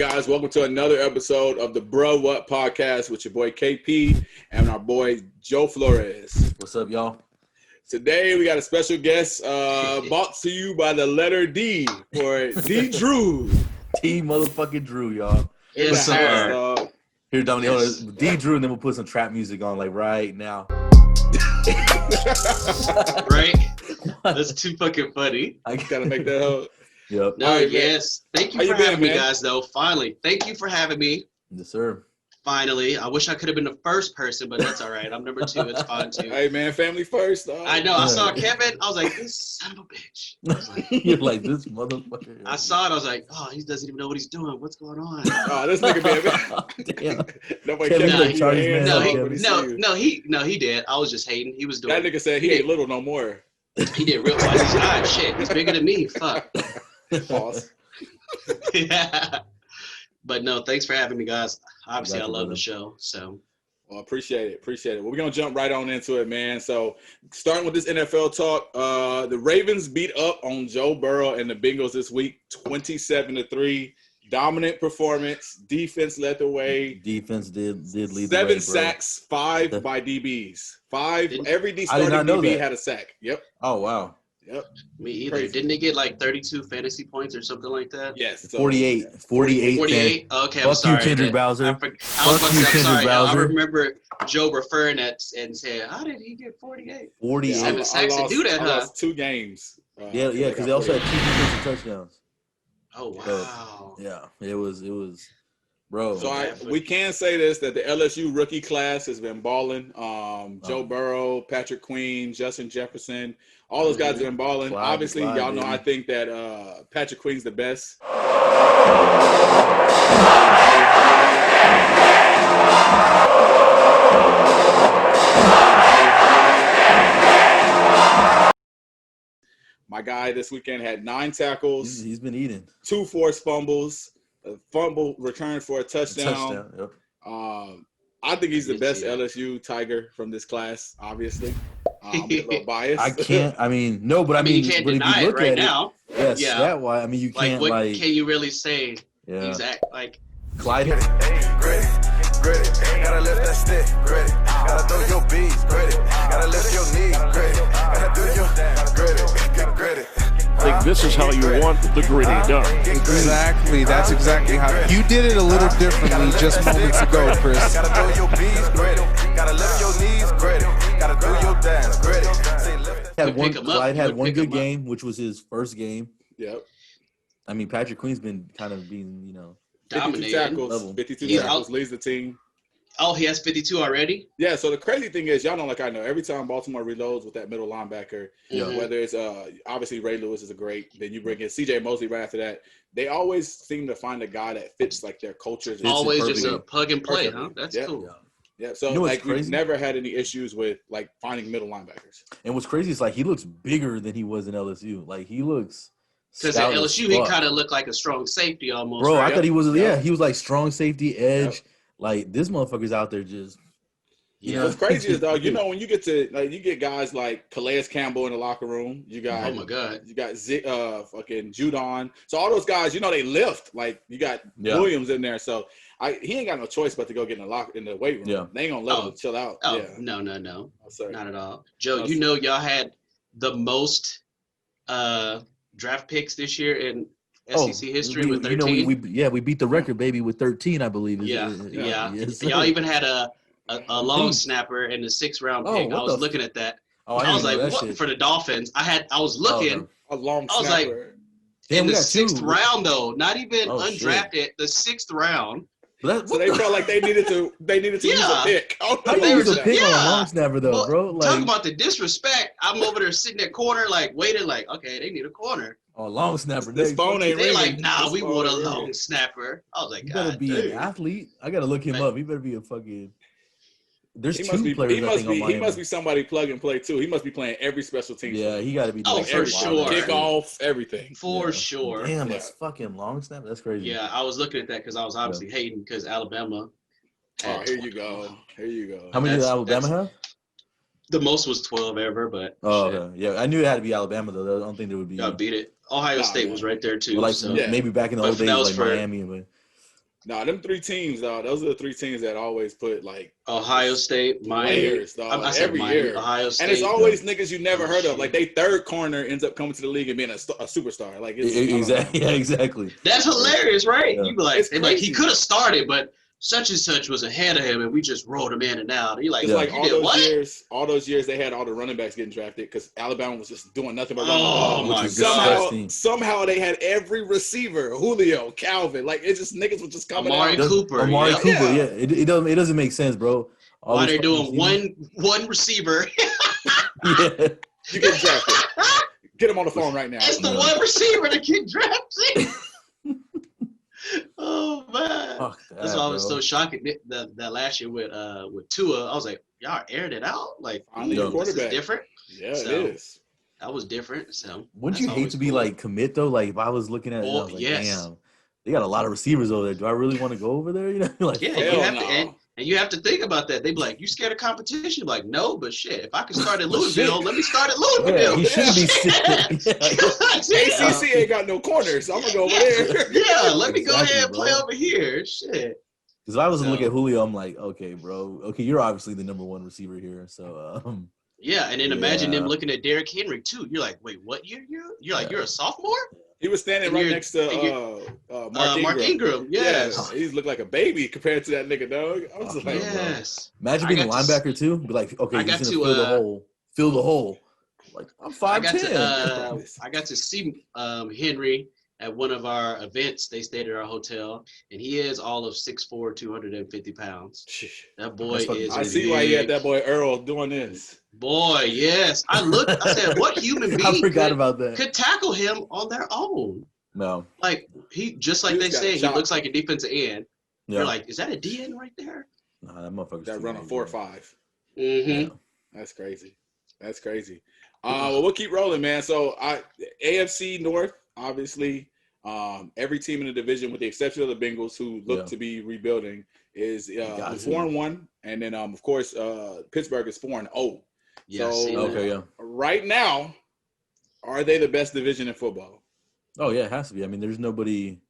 guys, welcome to another episode of the BruhWhat podcast with your boy KP and our boy Joe Flores. What's up, y'all? Today we got a special guest brought to you by the letter D for D Drew. T motherfucking Drew, y'all. Yes, sir. Here, Dominic, D Drew, and then we'll put some trap music on like right now. Right? That's too fucking funny. I gotta make that up. Yep. No, right, yes. Thank you for having me, guys, though. Finally. Thank you for having me. Yes, sir. Finally. I wish I could have been the first person, but that's all right. I'm number 2. It's fine, too. Hey, man, family first. I know. I saw Kevin. I was like, this son of a bitch. I was like, You're like, this motherfucker. I saw it. I was like, oh, he doesn't even know what he's doing. What's going on? Oh, this nigga Damn. Nobody Kevin kept Charged man. he did. I was just hating. He was doing that nigga said he ain't little no more. He did real well. He's not shit. He's bigger than me. Fuck. Pause. Yeah. But no, thanks for having me, guys. Obviously, I love the show. So, well, appreciate it. Well, we're gonna jump right on into it, man. So, starting with this NFL talk, the Ravens beat up on Joe Burrow and the Bengals this week, 27-3. Dominant performance. Defense led the way. Defense did lead the way. 7 sacks, 5 by DBs. 5. Every starting DB had a sack. Yep. Oh wow. Yep. Me either. Crazy. Didn't they get like 32 fantasy points or something like that? Yes. So, 48. 48? Okay, I'm sorry. Fuck you, Kendrick Bowser. Fuck you, Kendrick Bowser. I remember Joe referring that and saying, how did he get 48? 48. 7 sacks to do that, I huh? lost 2 games. Yeah, because they also had 2 defensive touchdowns. Oh, wow. Yeah, it was, bro. So we can say this, that the LSU rookie class has been balling. Joe Burrow, Patrick Queen, Justin Jefferson, all those guys have been balling. Obviously, y'all know I think that Patrick Queen's the best. My guy this weekend had 9 tackles. He's been eating. 2 forced fumbles, a fumble returned for a touchdown. Yep. I think he's the best LSU Tiger from this class, obviously. I'm a little biased. I can't, no, but you can't deny it right now. Yes, yeah. That why. You can't, what can you really say? Yeah. Exact, Clyde. Gritty, gotta lift that stick, gritty, gotta throw your beats, gritty, gotta lift your knees, gritty, gotta do your gritty. I think this is how you want the gritty done. Exactly, that's exactly how you did it a little differently just moments ago, Chris. Gotta throw your beats, gritty, gotta lift your knees, gritty, gotta do your dance, gritty. Clyde had one good game, which was his first game. Yep. Patrick Queen's been kind of being, 52 tackles, 52 tackles, leads the team. Oh, he has 52 already? Yeah, so the crazy thing is, y'all know, like I know, every time Baltimore reloads with that middle linebacker, whether it's obviously Ray Lewis is a great, then you bring in C.J. Mosley right after that, they always seem to find a guy that fits, like, their culture. Always just a plug and play, huh? That's cool. Yeah, so, we've never had any issues with, like, finding middle linebackers. And what's crazy is, like, he looks bigger than he was in LSU. Like, he looks because at LSU, he kind of looked like a strong safety almost. Bro, right? I thought he was, he was like strong safety, edge. Yep. Like, this motherfucker's out there just, What's crazy is, dog, when you get to, like, you get guys like Calais Campbell in the locker room. You got, oh, my God. You got fucking Judon. So all those guys, they lift. Like, you got Williams in there. So he ain't got no choice but to go get in the weight room. Yeah. They ain't going to let him chill out. Oh, yeah. No. Oh, not at all. Joe, y'all had the most draft picks this year in SEC history with 13. We beat the record, baby, with 13, I believe. Yeah. Y'all even had a long snapper in the 6th round pick. I was looking at that. I was like, what shit. For the Dolphins? I was looking. A long snapper. I was like, in the 6th round though, not even undrafted, shit. The 6th round. So they felt like they needed to use a pick. They use a pick on a long snapper though, bro. Like, talk about the disrespect. I'm over there sitting at corner, like waiting, like, okay, they need a corner. Oh, long snapper. This phone ain't ringing. They ringing. like, nah, we want a long snapper. I was like, you better be an athlete. I gotta look him up. He better be a fucking. There's 2 players. He must be somebody plug and play too. He must be playing every special team. Yeah, he got to be. Oh, for sure. Kickoff, everything. For sure. Damn, that's fucking long snap. That's crazy. Yeah, I was looking at that because I was obviously hating because Alabama. Oh, here you go. How many did Alabama have? The most was 12 ever, but. Oh, okay. Yeah. I knew it had to be Alabama though. I don't think there would be. Y'all beat it. Ohio State was right there too. Maybe back in the old days, like Miami, but. Nah, them 3 teams, dog. Those are the 3 teams that always put like Ohio State, Miami, players, dog. I said Every Miami, year, Ohio State, and it's always niggas you never heard of. Like they third corner ends up coming to the league and being a superstar. Like it's, exactly, yeah, exactly. That's hilarious, right? Yeah. You be like, he could have started, but such and such was ahead of him, and we just rolled him in and out. You like, it's like all those years they had all the running backs getting drafted because Alabama was just doing nothing but running the ball. My God. Somehow they had every receiver, Julio, Calvin, like it's just niggas was just coming Amari out. Cooper, yeah. It doesn't make sense, bro. Why they're doing one receiver? Yeah, you get drafted. Get him on the phone right now. It's the one receiver that get drafted. Oh man, that's why I was so shocking that last year with Tua. I was like, y'all aired it out, like this is different. Yeah, so, it is. That was different. So wouldn't you hate to be like commit though? Like if I was looking at it, I was like, damn, they got a lot of receivers over there. Do I really want to go over there? You know, like yeah, you have to. And you have to think about that. They be like, you scared of competition? Like, no, but shit, if I can start at Louisville, let me start at Louisville. Yeah, he shouldn't be ACC ain't got no corners, so I'm going to go over there. Yeah, let me go ahead and play over here. Shit. Because if I was to look at Julio, I'm like, okay, bro. Okay, you're obviously the number 1 receiver here. So, yeah, and then imagine them looking at Derrick Henry, too. You're like, wait, what year? You're like, you're a sophomore? He was standing right next to Mark Ingram. Yes. He looked like a baby compared to that nigga, dog. I was like, yes. Imagine being a linebacker too. Be like, okay, he's gonna fill the hole. Like I'm 5'10". I got to see Henry at one of our events. They stayed at our hotel, and he is all of 6'4", 250 pounds. That boy is. I see why he had that boy Earl doing this. Boy, yes. I said, what human being could tackle him on their own? No. Like, he they say, he looks like a defensive end. Yeah. You're like, is that a D end right there? Nah, that motherfucker's that run a 4 or 5. Mm-hmm. Yeah. That's crazy. Well, we'll keep rolling, man. So, AFC North, obviously, every team in the division, with the exception of the Bengals, who look to be rebuilding, is 4-1. And then, of course, Pittsburgh is 4-0. So, right now, are they the best division in football? Oh yeah, it has to be. I mean, there's nobody.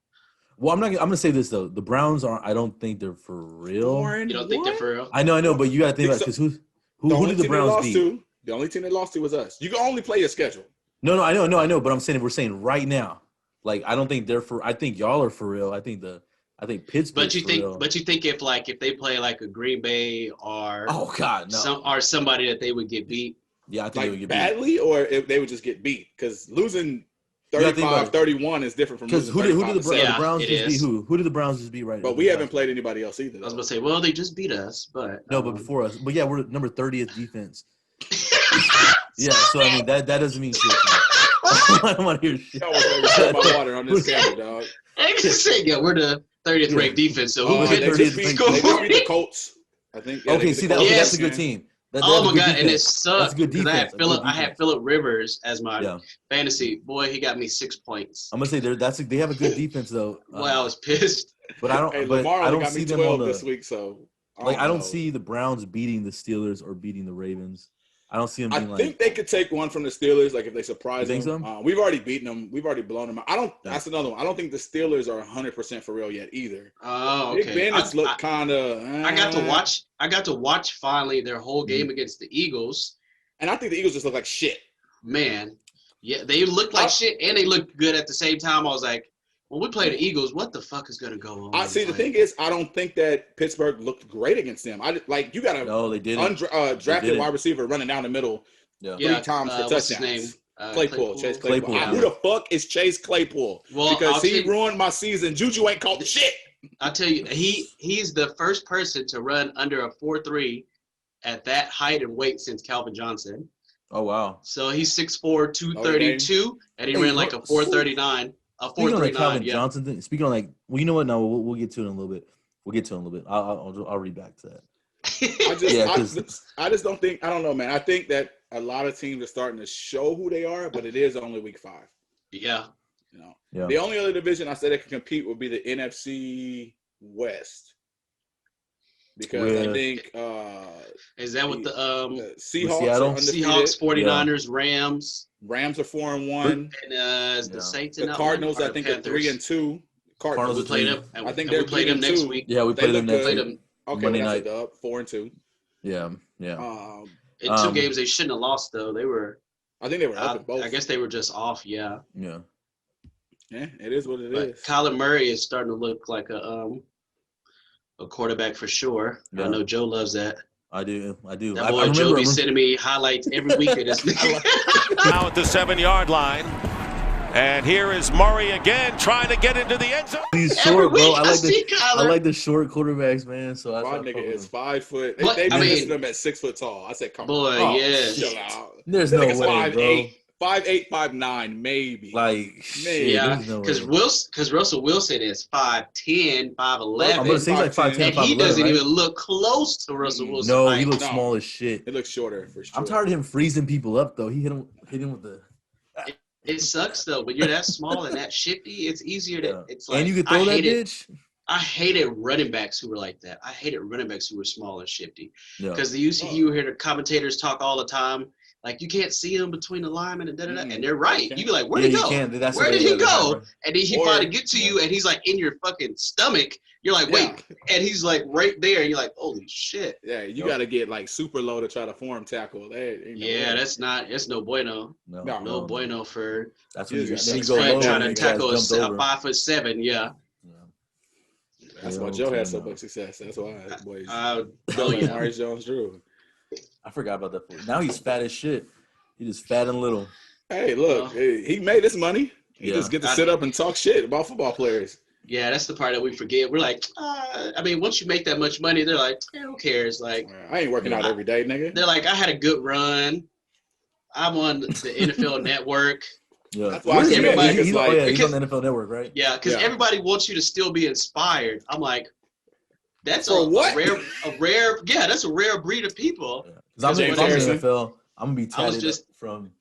Well, I'm gonna say this though. The Browns are. I don't think they're for real. You don't think they're for real? I know, but you gotta think about because who did the Browns beat? The only team they lost to was us. You can only play your schedule. No, I know. But I'm saying if we're saying right now, like I don't think they're for. I think y'all are for real. I think Pittsburgh. But you think if they play like a Green Bay or somebody that they would get beat. Yeah, I think they would get badly, or if they would just get beat because losing 35-31 is different from losing. Who did the Browns just beat? Who did the Browns just beat right now? But we haven't played anybody else either. I was gonna say, well, they just beat us, but no, but before us. But yeah, we're number 30th defense. Yeah, so I mean that doesn't mean shit. I don't want to hear shit. I was my water on this camera, dog. I just say, we're the 30th ranked defense. So who they just beat the Colts? I think. Yeah, okay, see that's a good team. Oh my god, and it sucks. I had Phillip Rivers as my fantasy boy. He got me 6 points. I'm gonna say they have a good defense though. Boy, I was pissed. But I don't. Hey, but Lamar I don't got see me them 12 this week. So I don't see the Browns beating the Steelers or beating the Ravens. I don't see them being I think they could take one from the Steelers, like if they surprise them. So? We've already beaten them. We've already blown them out. That's another one. I don't think the Steelers are 100% for real yet either. Oh, okay. Big Bennett's look kind of. I got to watch finally their whole game against the Eagles. And I think the Eagles just look like shit. Man, yeah, they look like shit, and they look good at the same time. I was like, when we play the Eagles, what the fuck is going to go on? The thing is, I don't think that Pittsburgh looked great against them. You got a drafted wide receiver running down the middle 3 times for touchdowns. Chase Claypool. Who the fuck is Chase Claypool? Well, because he ruined my season. Juju ain't called the shit. I'll tell you, he's the first person to run under a 4.3 at that height and weight since Calvin Johnson. Oh, wow. So he's 6'4", 232, and he ran like a 4.39. Speaking on like Calvin Johnson thing, speaking on like, well, you know what? No, we'll get to it in a little bit. I'll read back to that. I just don't think. I don't know, man. I think that a lot of teams are starting to show who they are, but it is only week 5. Yeah. The only other division I said that can compete would be the NFC West. Because I think is that with the Seahawks, 49ers, Rams. Rams are 4-1. And the Saints and the Cardinals, I think, are 3-2. Cardinals. We played them. I think we play them next week. Yeah, we play them next week. Okay, Monday night. 4-2. Yeah. In 2 games they shouldn't have lost though. They were. I think they were up in both. I guess they were just off. Yeah. Yeah. Yeah, it is what it is. Kyler Murray is starting to look like a quarterback for sure. Yeah. I know Joe loves that. I do. That boy Joe be sending me highlights every week of this nigga. Now at the 7-yard line. And here is Murray again trying to get into the end zone. He's short, bro. I like the short quarterbacks, man. So my nigga is 5 foot. They listed him at 6 foot tall. I said, come on. Boy, yes. Chill out. There's no way, bro. 5'8", 5'9", maybe. Like, maybe. Yeah, because Russell Wilson is 5'10", 5'11". I'm gonna say like 5'10", and he doesn't even look close to Russell Wilson. No, he looks small as shit. It looks shorter for sure. I'm tired of him freezing people up though. He hit him with the. It sucks though. When you're that small and that shifty, it's easier to. It's like, and you can throw that bitch. I hated running backs who were like that. I hated running backs who were small and shifty. Because you hear the commentators talk all the time. Like, you can't see him between the linemen and da-da-da. And they're right. You be like, where'd he go? Where did he go? And then he finally get to you, and he's like in your fucking stomach. You're like, wait. And he's like right there. And you're like, holy shit. Yeah, you got to get like super low to try to form tackle. That's no bueno. No bueno for that's what you're 6 foot trying to tackle a 5'7". Yeah. That's why Joe had so much success. That's why, boys. Maurice Jones-Drew. I forgot about that. Now he's fat as shit. He just fat and little. Hey, look, he made his money. He just get to sit up and talk shit about football players. Yeah, that's the part that we forget. We're like, I mean, once you make that much money, they're like, who cares? Like, I ain't working out every day, nigga. They're like, I had a good run. I'm on the NFL Network. Yeah, that's why he's on the NFL Network, right? Yeah, because everybody wants you to still be inspired. I'm like, that's a rare. Yeah, that's a rare breed of people. Because I'm in the NFL, I'm gonna be tatted from.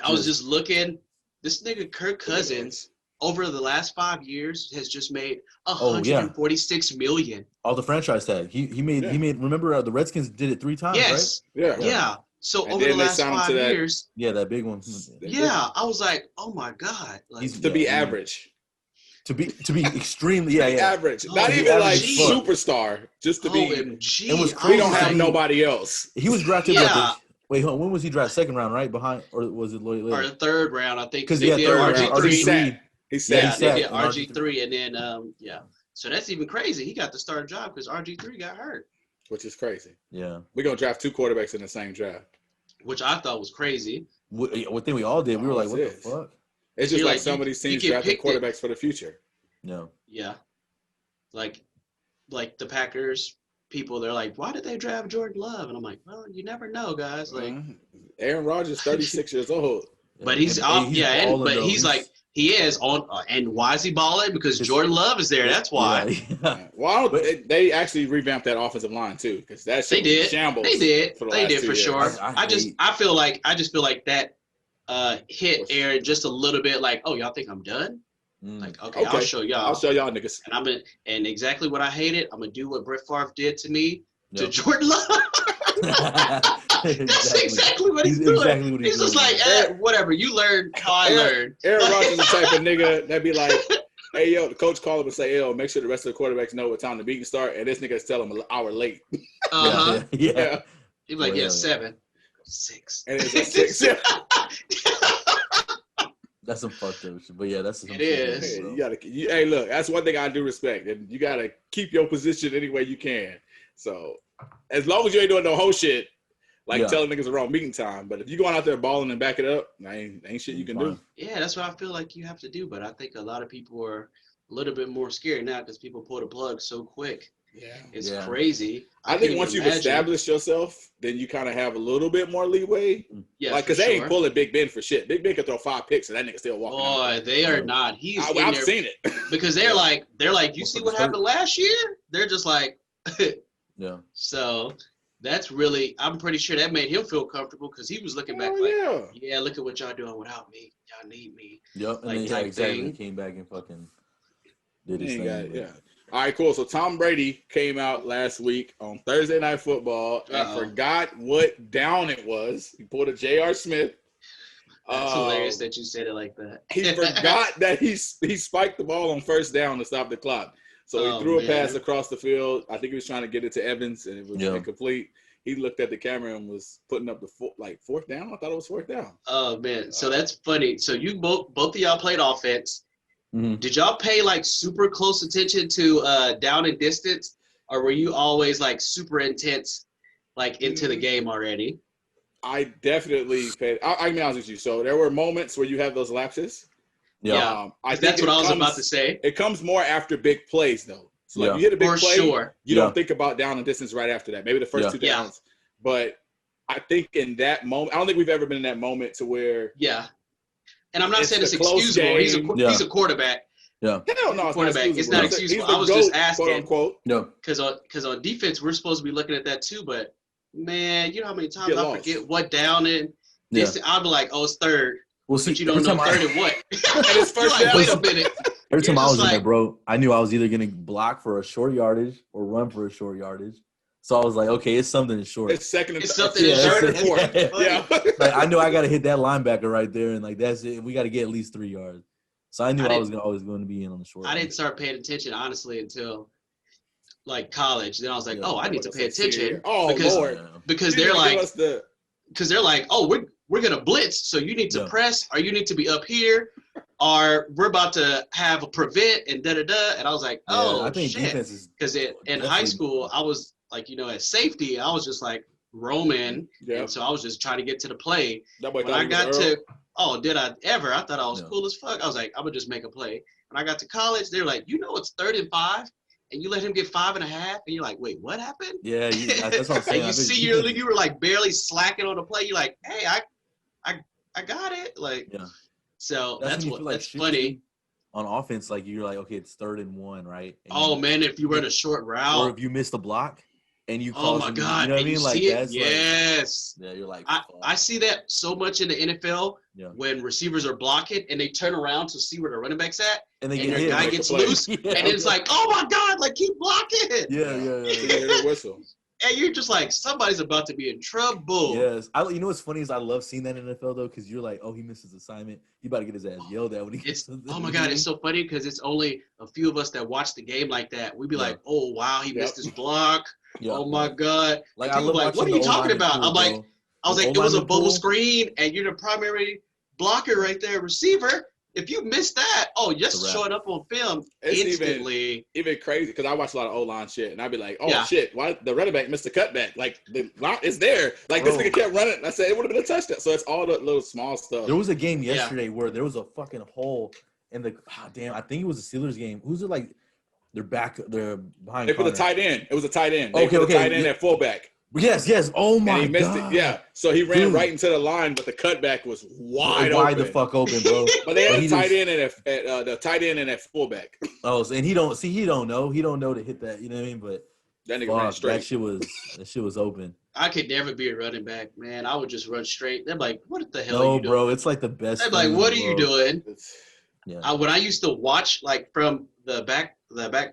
I was just looking. This nigga Kirk Cousins over the last 5 years has just made $146 million. Oh, the franchise tag. He made. Remember the Redskins did it 3 times, right? Yeah. So over the last 5 years. Yeah, that big one. Yeah, I was like, oh my god. Like, to be average. To be extremely average, not even like superstar, just to be. OMG. It was crazy. We don't have nobody else. He was drafted. Wait, hold on. When was he drafted? 2nd round, right? Behind, or was it later? Or the 3rd round, I think. Because he had RG3. He sat. They did RG3, and then So that's even crazy. He got the starting job because RG3 got hurt. Which is crazy. Yeah. We're gonna draft 2 quarterbacks in the same draft. Which I thought was crazy. What thing we all did. We were like, what the fuck? It's just like some of these teams drafting quarterbacks for the future. No. Yeah. Like the Packers people, they're like, why did they draft Jordan Love? And I'm like, well, you never know, guys. Like Aaron Rodgers, 36 years old. But he's he's like he is on. And why is he balling? Because Jordan Love is there. That's why. Yeah. Well, they actually revamped that offensive line too, because that's shambles. They did for sure. I just feel like that hit Aaron just a little bit. Like, oh, y'all think I'm done? Like, okay, I'll show y'all. I'll show y'all niggas. And exactly what I hated, I'm gonna do what Brett Favre did to me to Jordan Love. That's exactly what he's doing. He's just like, whatever. You learn how I learned. Aaron Rodgers is the type of nigga that be like, hey, yo, the coach call him and say, yo, make sure the rest of the quarterbacks know what time the beat can start. And this nigga's telling him an hour late. Yeah. He's like, 7, 6. And it's a 6. That's some fucked up shit. But yeah, that's some it is. Hey, look, that's one thing I do respect. And you gotta keep your position any way you can. So as long as you ain't doing no whole shit, like telling niggas the wrong meeting time. But if you going out there balling and back it up, ain't shit you can do. Yeah, that's what I feel like you have to do. But I think a lot of people are a little bit more scared now because people pull the plug so quick. Yeah, it's crazy. I think once you've established yourself, then you kind of have a little bit more leeway. Yeah, like because they ain't pulling Big Ben for shit. Big Ben could throw 5 picks and that nigga still walking. Boy, they are not. I've seen it because they're like, you see what happened last year? They're just like, yeah. So that's really, I'm pretty sure that made him feel comfortable because he was looking back yeah, look at what y'all doing without me. Y'all need me. Yep, and then he came back and fucking did his thing. Yeah. All right, cool. So Tom Brady came out last week on Thursday Night Football and forgot what down it was. He pulled a J.R. Smith. That's hilarious that you said it like that. He forgot that he spiked the ball on first down to stop the clock. So he threw a pass across the field. I think he was trying to get it to Evans, and it was incomplete. He looked at the camera and was putting up the fourth down. I thought it was fourth down. Oh man, so that's funny. So you both of y'all played offense. Mm-hmm. Did y'all pay like super close attention to down and distance, or were you always like super intense, like into the game already? I definitely paid. I can be honest with you. So there were moments where you have those lapses. Yeah, I think that's what I was about to say. It comes more after big plays, though. So like you hit a big play, you don't think about down and distance right after that. Maybe the first two downs. But I think in that moment, I don't think we've ever been in that moment to where. Yeah. And I'm not saying it's excusable. He's a quarterback. Yeah. Hell no, it's not excusable. I was just asking. Quote unquote. No. Because on defense, we're supposed to be looking at that too. But man, you know how many times I forget what down and distance. I'll be like, oh, it's third. Well, see, but you don't know third and what. And it's first down. Wait a minute. Every time I was in there, bro, I knew I was either going to block for a short yardage or run for a short yardage. So I was like, okay, it's something short. It's second and third and fourth. Yeah. Like, I knew I got to hit that linebacker right there, and like that's it. We got to get at least 3 yards. So I knew I was always going to be in on the short. I didn't start paying attention honestly until like college. Then I was like, oh, I need to pay attention. Because they're like, oh, we're gonna blitz, so you need to press, or you need to be up here, or we're about to have a prevent and da-da-da. And I was like, oh, shit. Because in high school, I was like, at safety, I was just like roaming. Yeah. And so I was just trying to get to the play. When I got to, did I ever? I thought I was cool as fuck. I was like, I'm going to just make a play. When I got to college, they're like, it's 3rd and 5, and you let him get 5.5, and you're like, wait, what happened? Yeah, that's what I'm saying. And you were like barely slacking on the play. You're like, hey, I got it. Like, so that's funny. On offense, like you're like, okay, it's 3rd and 1, right? And man, if you run a short route, or if you miss the block and you call, God, you know what I mean? Like that's yes. Like, yeah, you're like, I see that so much in the NFL when receivers are blocking and they turn around to see where the running back's at, and their guy gets loose, and it's like, oh my God, like keep blocking. Yeah. Whistle. And you're just like, somebody's about to be in trouble. Yes. You know what's funny is I love seeing that in the NFL, though, because you're like, oh, he missed his assignment. He about to get his ass yelled at when he gets oh, my God. It's so funny because it's only a few of us that watch the game like that. We'd be like, oh, wow, he missed his block. Oh, my God. Like, what are you talking about? Pool, I was like, it was a bubble screen, and you're the primary blocker right there, receiver. If you miss that, just showing up on film instantly. Even crazy because I watch a lot of O-line shit, and I'd be like, shit, why the running back missed the cutback? Like the line is there. Like this nigga kept running. I said it would have been a touchdown. So it's all the little small stuff. There was a game yesterday where there was a fucking hole in the I think it was a Steelers game. Who's it like? They're behind. They put a tight end. It was a tight end. They put a tight end at fullback. Yes. Oh my God. And he missed it. Yeah. So he ran right into the line, but the cutback was wide the fuck open, bro. But they had a tight end and the tight end and at fullback. Oh, and he don't know. He don't know to hit that. You know what I mean? But that nigga ran straight. That shit was open. I could never be a running back, man. I would just run straight. They're like, what the hell are you doing? No, bro. It's like the best. They're like, what are you doing? Yeah. When I used to watch like from the back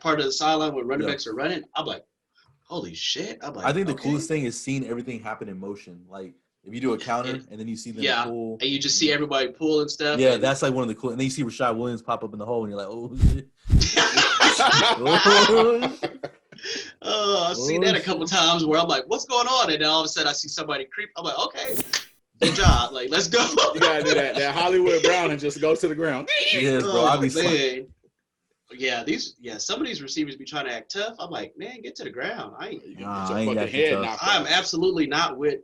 part of the sideline when running backs are running, I'm like, holy shit. I'm like, I think the coolest thing is seeing everything happen in motion. Like if you do a counter and then you see them pull. And you just see everybody pull and stuff. Yeah, that's like one of the cool. And then you see Rashad Williams pop up in the hole and you're like, oh shit. I've seen that a couple times where I'm like, what's going on? And then all of a sudden I see somebody creep. I'm like, okay, good job. Like, let's go. You gotta do that Hollywood Brown and just go to the ground. Yes, bro. I'll be some of these receivers be trying to act tough. I'm like, man, get to the ground. I ain't I'm absolutely not with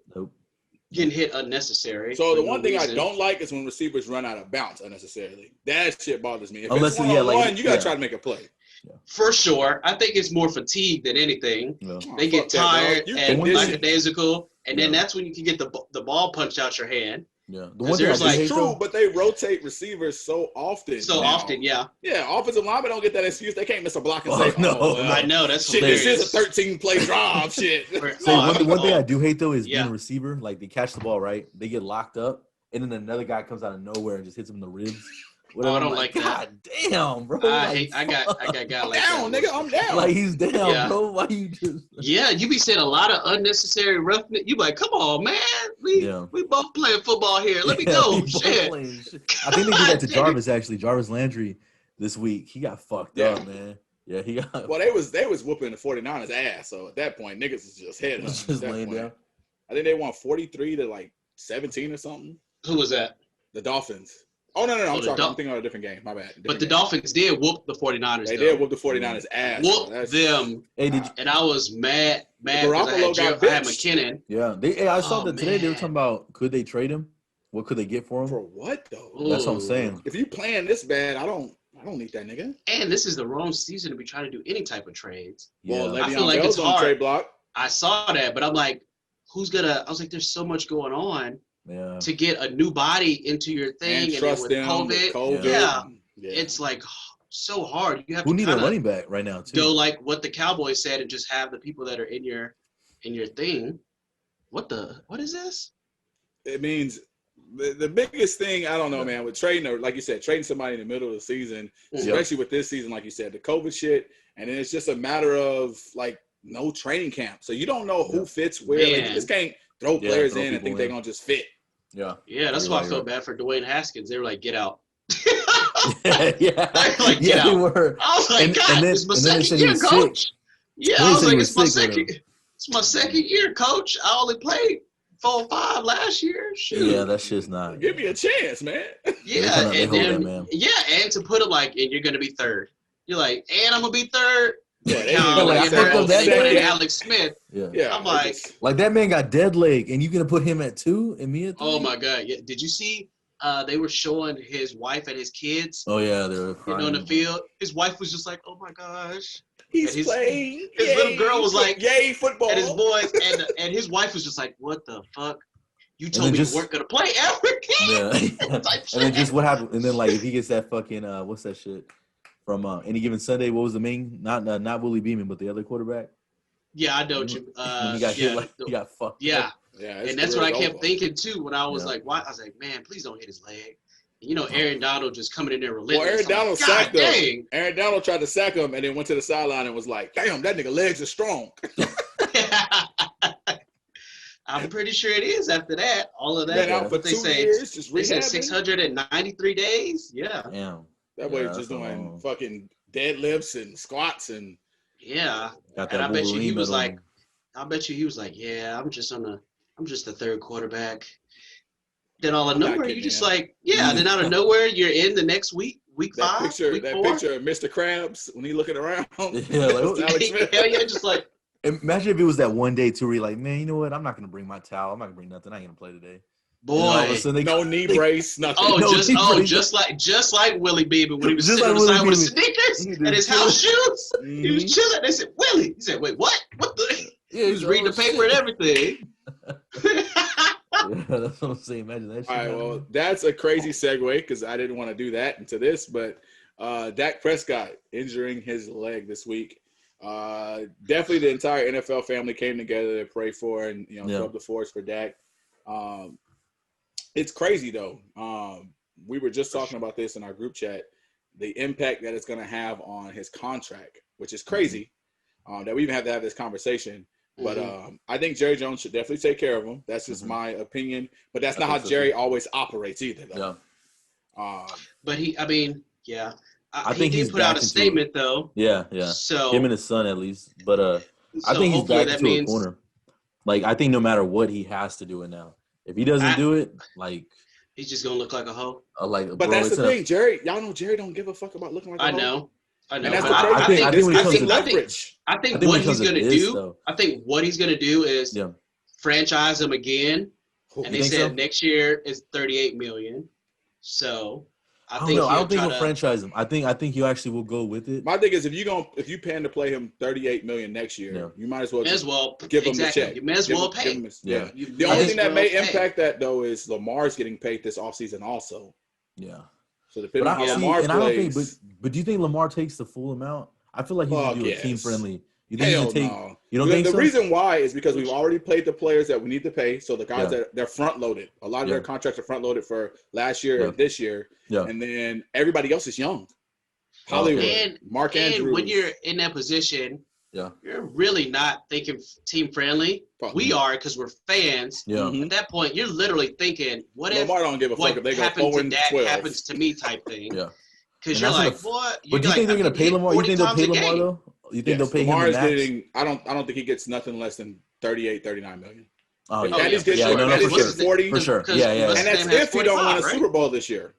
getting hit unnecessary. So the one thing I don't like is when receivers run out of bounds unnecessarily. That shit bothers me. If Unless it's one-on-one, you gotta try to make a play. Yeah. For sure. I think it's more fatigue than anything. Yeah. They get tired and lackadaisical, and then that's when you can get the ball punched out your hand. Yeah, the one thing is true, but they rotate receivers so often. Yeah. Yeah, offensive linemen don't get that excuse. They can't miss a block and say, I know that's shit. Hilarious. This is a 13-play drive. Shit. One thing I do hate though is being a receiver. Like they catch the ball right, they get locked up, and then another guy comes out of nowhere and just hits him in the ribs. I don't like that. God damn, bro. I got guy like down, that. Nigga, I'm down. Like he's down, bro. Why you just? Yeah, you be saying a lot of unnecessary roughness. You be like, come on, man. We both playing football here. Let me go. Shit. I think they did that to Jarvis actually. Jarvis Landry this week. He got fucked up, man. Yeah, he got. Well, they was whooping the 49ers ass. So at that point, niggas was just head up. Just laying down. I think they won 43-17 or something. Who was that? The Dolphins. Oh, no. I'm thinking of a different game. My bad. But the Dolphins did whoop the 49ers. They did whoop the 49ers ass. Whoop them. Hey, and I was mad because I had McKinnon. Yeah. I saw that today. They were talking about could they trade him? What could they get for him? For what, though? That's what I'm saying. If you playing this bad, I don't need that nigga. And this is the wrong season to be trying to do any type of trades. Well, I feel like it's hard. Trade block. I saw that, but I'm like, I was like, there's so much going on. Yeah. To get a new body into your thing and trust then with COVID. Yeah. It's like so hard. You have Who to need a running back right now too? Go like what the Cowboys said and just have the people that are in your thing. What is this? It means the biggest thing, I don't know, man, with trading, or like you said, trading somebody in the middle of the season, especially with this season, like you said, the COVID shit, and then it's just a matter of like no training camp. So you don't know who fits where. Like, you just can't throw players in and think they're gonna just fit. Yeah, that's why I felt bad for Dwayne Haskins. They were like, "Get out." Like, get out. They were. I was like, "God, it's my second year, coach." Yeah, I was like, "It's my second year, coach. I only played 4 or 5 last year." Shoot. Yeah, that's just not. Give me a chance, man. Yeah, and to put it like, and you're gonna be third. You're like, and I'm gonna be third. Yeah, Alex Smith. Yeah, I'm like that man got dead leg, and you gonna put him at 2 and me at 3? Oh my god! Yeah, did you see? They were showing his wife and his kids. Oh yeah, they were crying on the field. His wife was just like, "Oh my gosh, he's playing." His little girl was like, "Yay, football!" And his boys and his wife was just like, "What the fuck? You told me you weren't gonna play ever again." Yeah. And then just what happened? And then like if he gets that fucking what's that shit? From Any Given Sunday, what was the main? Not Willie Beeman, but the other quarterback. Yeah, I know you. He got hit, he got fucked. Yeah, yeah, and that's what I kept thinking too when I was like, "Why?" I was like, "Man, please don't hit his leg." And, Aaron Donald just coming in there relentless. Well, Aaron Donald sacked him. Aaron Donald tried to sack him and then went to the sideline and was like, "Damn, that nigga legs are strong." I'm pretty sure it is after that. All of that. Been out for 2 years, just they said 693 days. Yeah. Damn. That way, just doing fucking deadlifts and squats and. Yeah. And I bet you he was like, "Yeah, I'm just the third quarterback." Then all of nowhere, you just like, then out of nowhere, you're in the next week 5. That picture of Mr. Krabs when he looking around. Yeah, like Alex Smith. Yeah, just like. Imagine if it was that one day too where you're like, man, you know what? I'm not gonna bring my towel. I'm not gonna bring nothing. I ain't gonna play today. Boy, no knee brace, nothing. Just like Willie Beeman when he was sitting on the side with his sneakers and his house shoes. Mm-hmm. He was chilling. They said, "Willie." He said, "Wait, what? What the?" Yeah, he was reading the paper and everything. Yeah, that's what I'm saying. Imagine that shit. All right, well, that's a crazy segue because I didn't want to do that into this, but Dak Prescott injuring his leg this week. Definitely the entire NFL family came together to pray for and throw up the force for Dak. It's crazy though. We were just talking about this in our group chat, the impact that it's going to have on his contract, which is crazy. That we even have to have this conversation. But I think Jerry Jones should definitely take care of him. That's just my opinion. But that's not how Jerry always operates either, though. Yeah. But I think he did put out a statement, though. Yeah. So him and his son, at least. But I think he's back into a corner. Like, I think no matter what, he has to do it now. If he doesn't do it, like he's just gonna look like a hoe. But that's the thing, Jerry. Y'all know Jerry don't give a fuck about looking like a hoe. I know. And that's I think what he's gonna do. I think what he's gonna do is franchise him again. And they said next year is $38 million. So I don't think he'll franchise him. I think you actually will go with it. My thing is if you plan to play him $38 million next year, you might as well give him the check. You may as well pay. The only thing that may impact that though is Lamar's getting paid this offseason also. Yeah. So depending on how Lamar plays. I don't think, but do you think Lamar takes the full amount? I feel like he's gonna do a team friendly. You think he'll take? No. You don't think so? The reason why is because we've already paid the players that we need to pay. So the guys that they're front loaded. A lot of their contracts are front loaded for last year and this year. Yeah. And then everybody else is young. Hollywood, Mark Andrews. And when you're in that position, you're really not thinking team friendly. We are because we're fans. Yeah. At that point, you're literally thinking, what if Lamar don't give a fuck if they go 4-12 happens to me type thing. Yeah. Because you're like, what? But do you think they're going to pay Lamar? You think they'll pay Lamar, though? You think they'll pay him the max? Getting, I don't think he gets nothing less than 38, 39 million. Oh, He's getting 40. For sure. Yeah. And that's if he don't win a Super Bowl this year.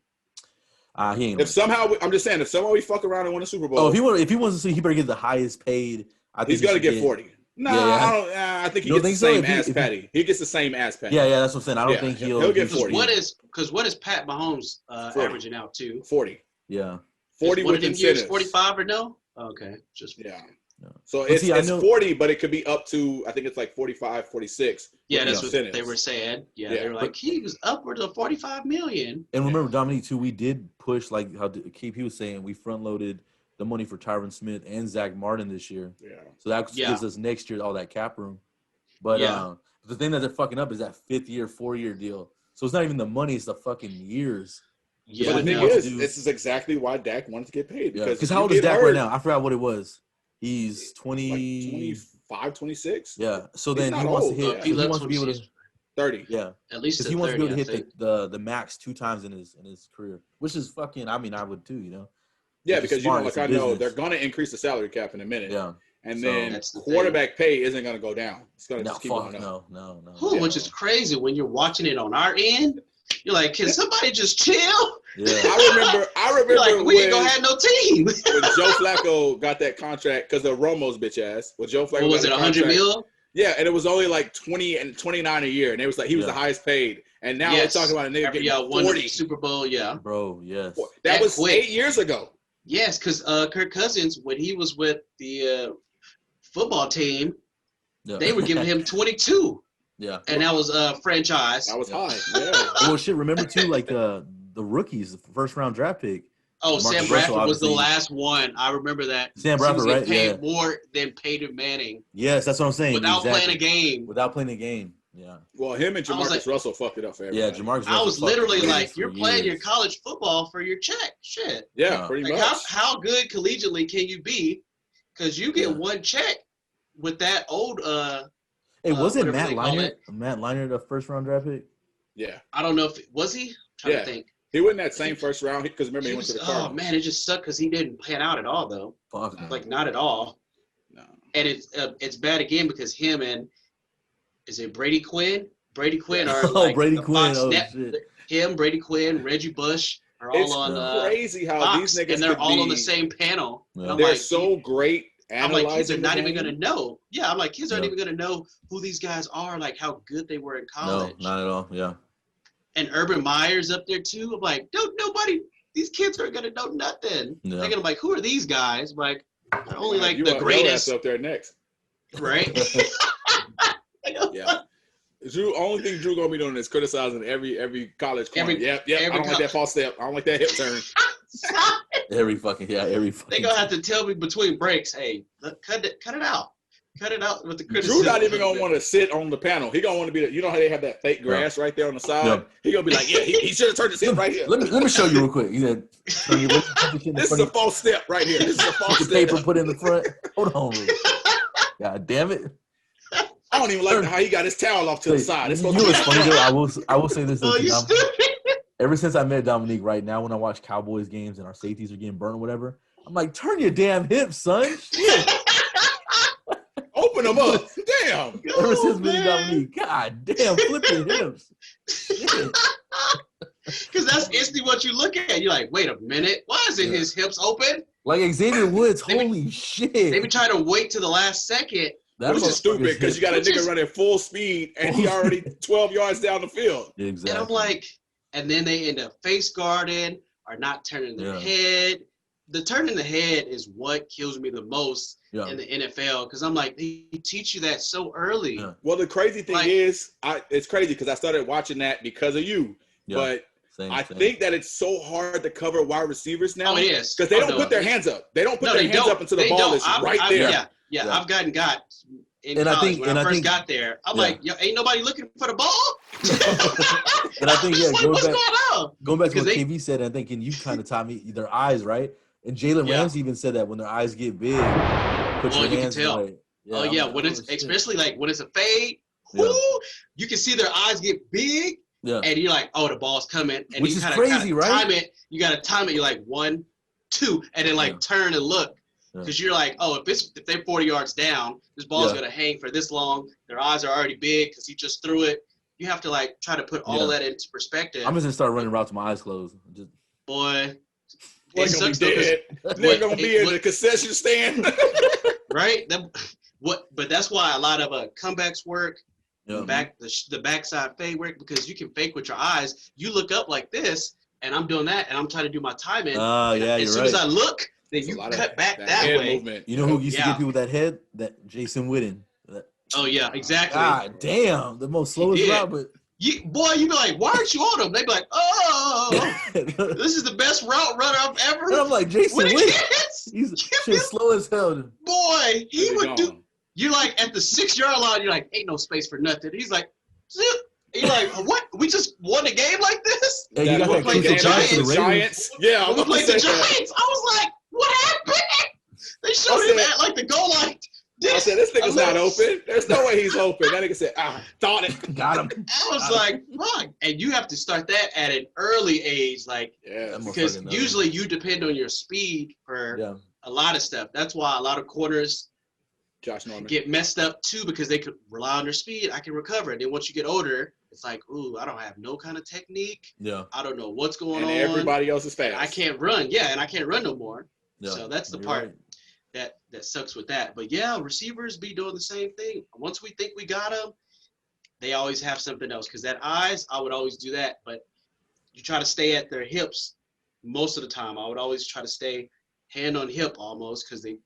He ain't. If somehow we fuck around and win a Super Bowl. Oh, if he wants to see, he better get the highest paid. I think he's got to get 40. No, I don't. I think he gets the same as Patty. He gets the same as Patty. Yeah, that's what I'm saying. I don't think he'll get 40. What is Pat Mahomes averaging out to? 40. Yeah. 40 with incentives. 45 or no? Okay, just yeah. So it's 40, but it could be up to, I think it's like 45, 46. Yeah, that's what they were saying. Yeah, they were like, he was upwards of 45 million. And remember, Dominique, too, we did push, like how KP was saying, we front-loaded the money for Tyron Smith and Zach Martin this year. Yeah. So that gives us next year all that cap room. But the thing that they're fucking up is that 5-year, 4-year deal. So it's not even the money, it's the fucking years. Yeah, but the thing is, this is exactly why Dak wanted to get paid. Because how old is Dak right now? I forgot what it was. He's 20, like 25, 26. Yeah. So then he wants to hit. He wants to be able to 30. Yeah. At least he wants to be able to hit the max 2 times in his career, which is fucking. I mean, I would too. You know. Yeah, because I know they're going to increase the salary cap in a minute. Yeah. And then quarterback pay isn't going to go down. It's going to just keep going up. No. Which is crazy when you're watching it on our end. You're like, can somebody just chill? Yeah. I remember like, we ain't gonna have no team. When Joe Flacco got that contract because of Romo's bitch ass. When Joe Flacco was it 100 mil? Yeah, and it was only like 20 and 29 a year, and it was like he was the highest paid. And now we're talking about a nigga getting 40 Super Bowl. Yeah, bro. Yes, that was quick. 8 years ago. Yes, because Kirk Cousins, when he was with the football team, they were giving him 22. Yeah, and that was franchise. That was high. Yeah. Well, shit. Remember too, like the rookies, the first round draft pick. Oh, Sam Bradford was the last one. I remember that. Sam Bradford, right? Paid more than Peyton Manning. Yes, that's what I'm saying. Without playing a game. Without playing a game. Yeah. Well, him and Jamarcus Russell fucked it up for everybody. Yeah, Jamarcus Russell. I was literally like, you're playing your college football for your check. Shit. Yeah, pretty much. How good collegiately can you be? Because you get one check with that old Hey, wasn't Matt Leinart the first round draft pick? Yeah. I don't know if was he? I'm trying to think. He wasn't that same first round because remember he went to the Cardinals. Oh man, it just sucked because he didn't pan out at all though. Fuck. Like not at all. No. And it's bad again because him and is it Brady Quinn? Brady Quinn are like Brady Quinn. Shit. Him, Brady Quinn, Reggie Bush are all on. It's crazy how Fox, these niggas and they're all on the same panel. Yeah. They're so great. I'm like, kids are not even gonna know. Yeah, I'm like, kids aren't even gonna know who these guys are, like how good they were in college. No, not at all. Yeah. And Urban Meyer's up there too. I'm like, nobody. These kids aren't gonna know nothing. Yeah. They're gonna be like, who are these guys? I'm like, they're only like the greatest. greatest Up there next, right? Yeah. Only thing Drew gonna be doing is criticizing every college corner. Yep. I don't like that false step. I don't like that hip turn. Every fucking. They gonna have to tell me between breaks, hey, cut it out. Cut it out with the criticism. Drew not even gonna want to sit on the panel. He gonna want to be. You know how they have that fake grass right there on the side. Yeah. He gonna be like, yeah, he should have turned his hip right here. Let me show you real quick. He said, this is a false step right here. This is a false step. Paper put in the front. Hold on. God damn it. I don't even like how he got his towel off to the side. It's funny though. I will say this. Ever since I met Dominique, right now when I watch Cowboys games and our safeties are getting burnt or whatever, I'm like, turn your damn hips, son. Shit. Open them up. Damn. Ever since meeting Dominique, god damn, flip your hips. Because that's instantly what you look at. You're like, wait a minute. Why isn't his hips open? Like Xavier Woods, holy shit. They be trying to wait to the last second. Which is stupid because you got a nigga running full speed and he already 12 yards down the field. Exactly. And I'm like, and then they end up face guarding or not turning their head. The turning the head is what kills me the most in the NFL because I'm like, they teach you that so early. Yeah. Well, the crazy thing is, it's crazy because I started watching that because of you. Yeah. But I think that it's so hard to cover wide receivers now. Oh, it is. Because they don't put their hands up. They don't put their hands up until the ball is right there. Yeah, I've gotten got in college. When I first got there, I'm like, yo, ain't nobody looking for the ball? And I think, going back to what KV said, I think, and you kind of taught me their eyes, right? And Jalen Ramsey even said that when their eyes get big, Put Oh, your you can hands tell. like, Oh yeah, when it's especially like when it's a fade, whoo, you can see their eyes get big, and you're like, oh, the ball's coming, and which you is kind crazy, of right? time it. You gotta time it. You're like 1, 2, and then like turn and look, because you're like, oh, if they're 40 yards down, this ball's gonna hang for this long. Their eyes are already big because he just threw it. You have to like try to put all that into perspective. I'm just gonna start running routes with my eyes closed. Boy, it sucks though, they're gonna be in the concession stand. Right? But that's why a lot of comebacks work, the backside fade work, because you can fake with your eyes. You look up like this, and I'm doing that, and I'm trying to do my timing. As soon as I look, then you cut back that way. Movement. You know who used to get people that head? That Jason Witten. Oh yeah, exactly. God damn, the most slowest route, but you be like, why aren't you on him? They be like, oh, this is the best route runner I've ever. And I'm like, Jason Witten, he's slow as hell. Boy, he would do. You're like at the 6-yard line. You're like, ain't no space for nothing. He's like, zip. You're like, what? We just won a game like this? Hey, you got that played the Giants. Yeah, we played the Giants. I was like, what happened? They showed him at like the goal line. I said, this nigga's not open. There's no way he's open. That nigga said, thought it. Got him. I was like, fuck. And you have to start that at an early age, like, because usually you depend on your speed for a lot of stuff. That's why a lot of corners get messed up too, because they could rely on their speed. I can recover. And then once you get older, it's like, ooh, I don't have no kind of technique. Yeah. I don't know what's going on. And everybody else is fast. I can't run. Yeah, and I can't run no more. Yeah. So that's the part that sucks with that. But yeah, receivers be doing the same thing. Once we think we got them, they always have something else. Because that eyes, I would always do that. But you try to stay at their hips most of the time. I would always try to stay hand on hip almost, because the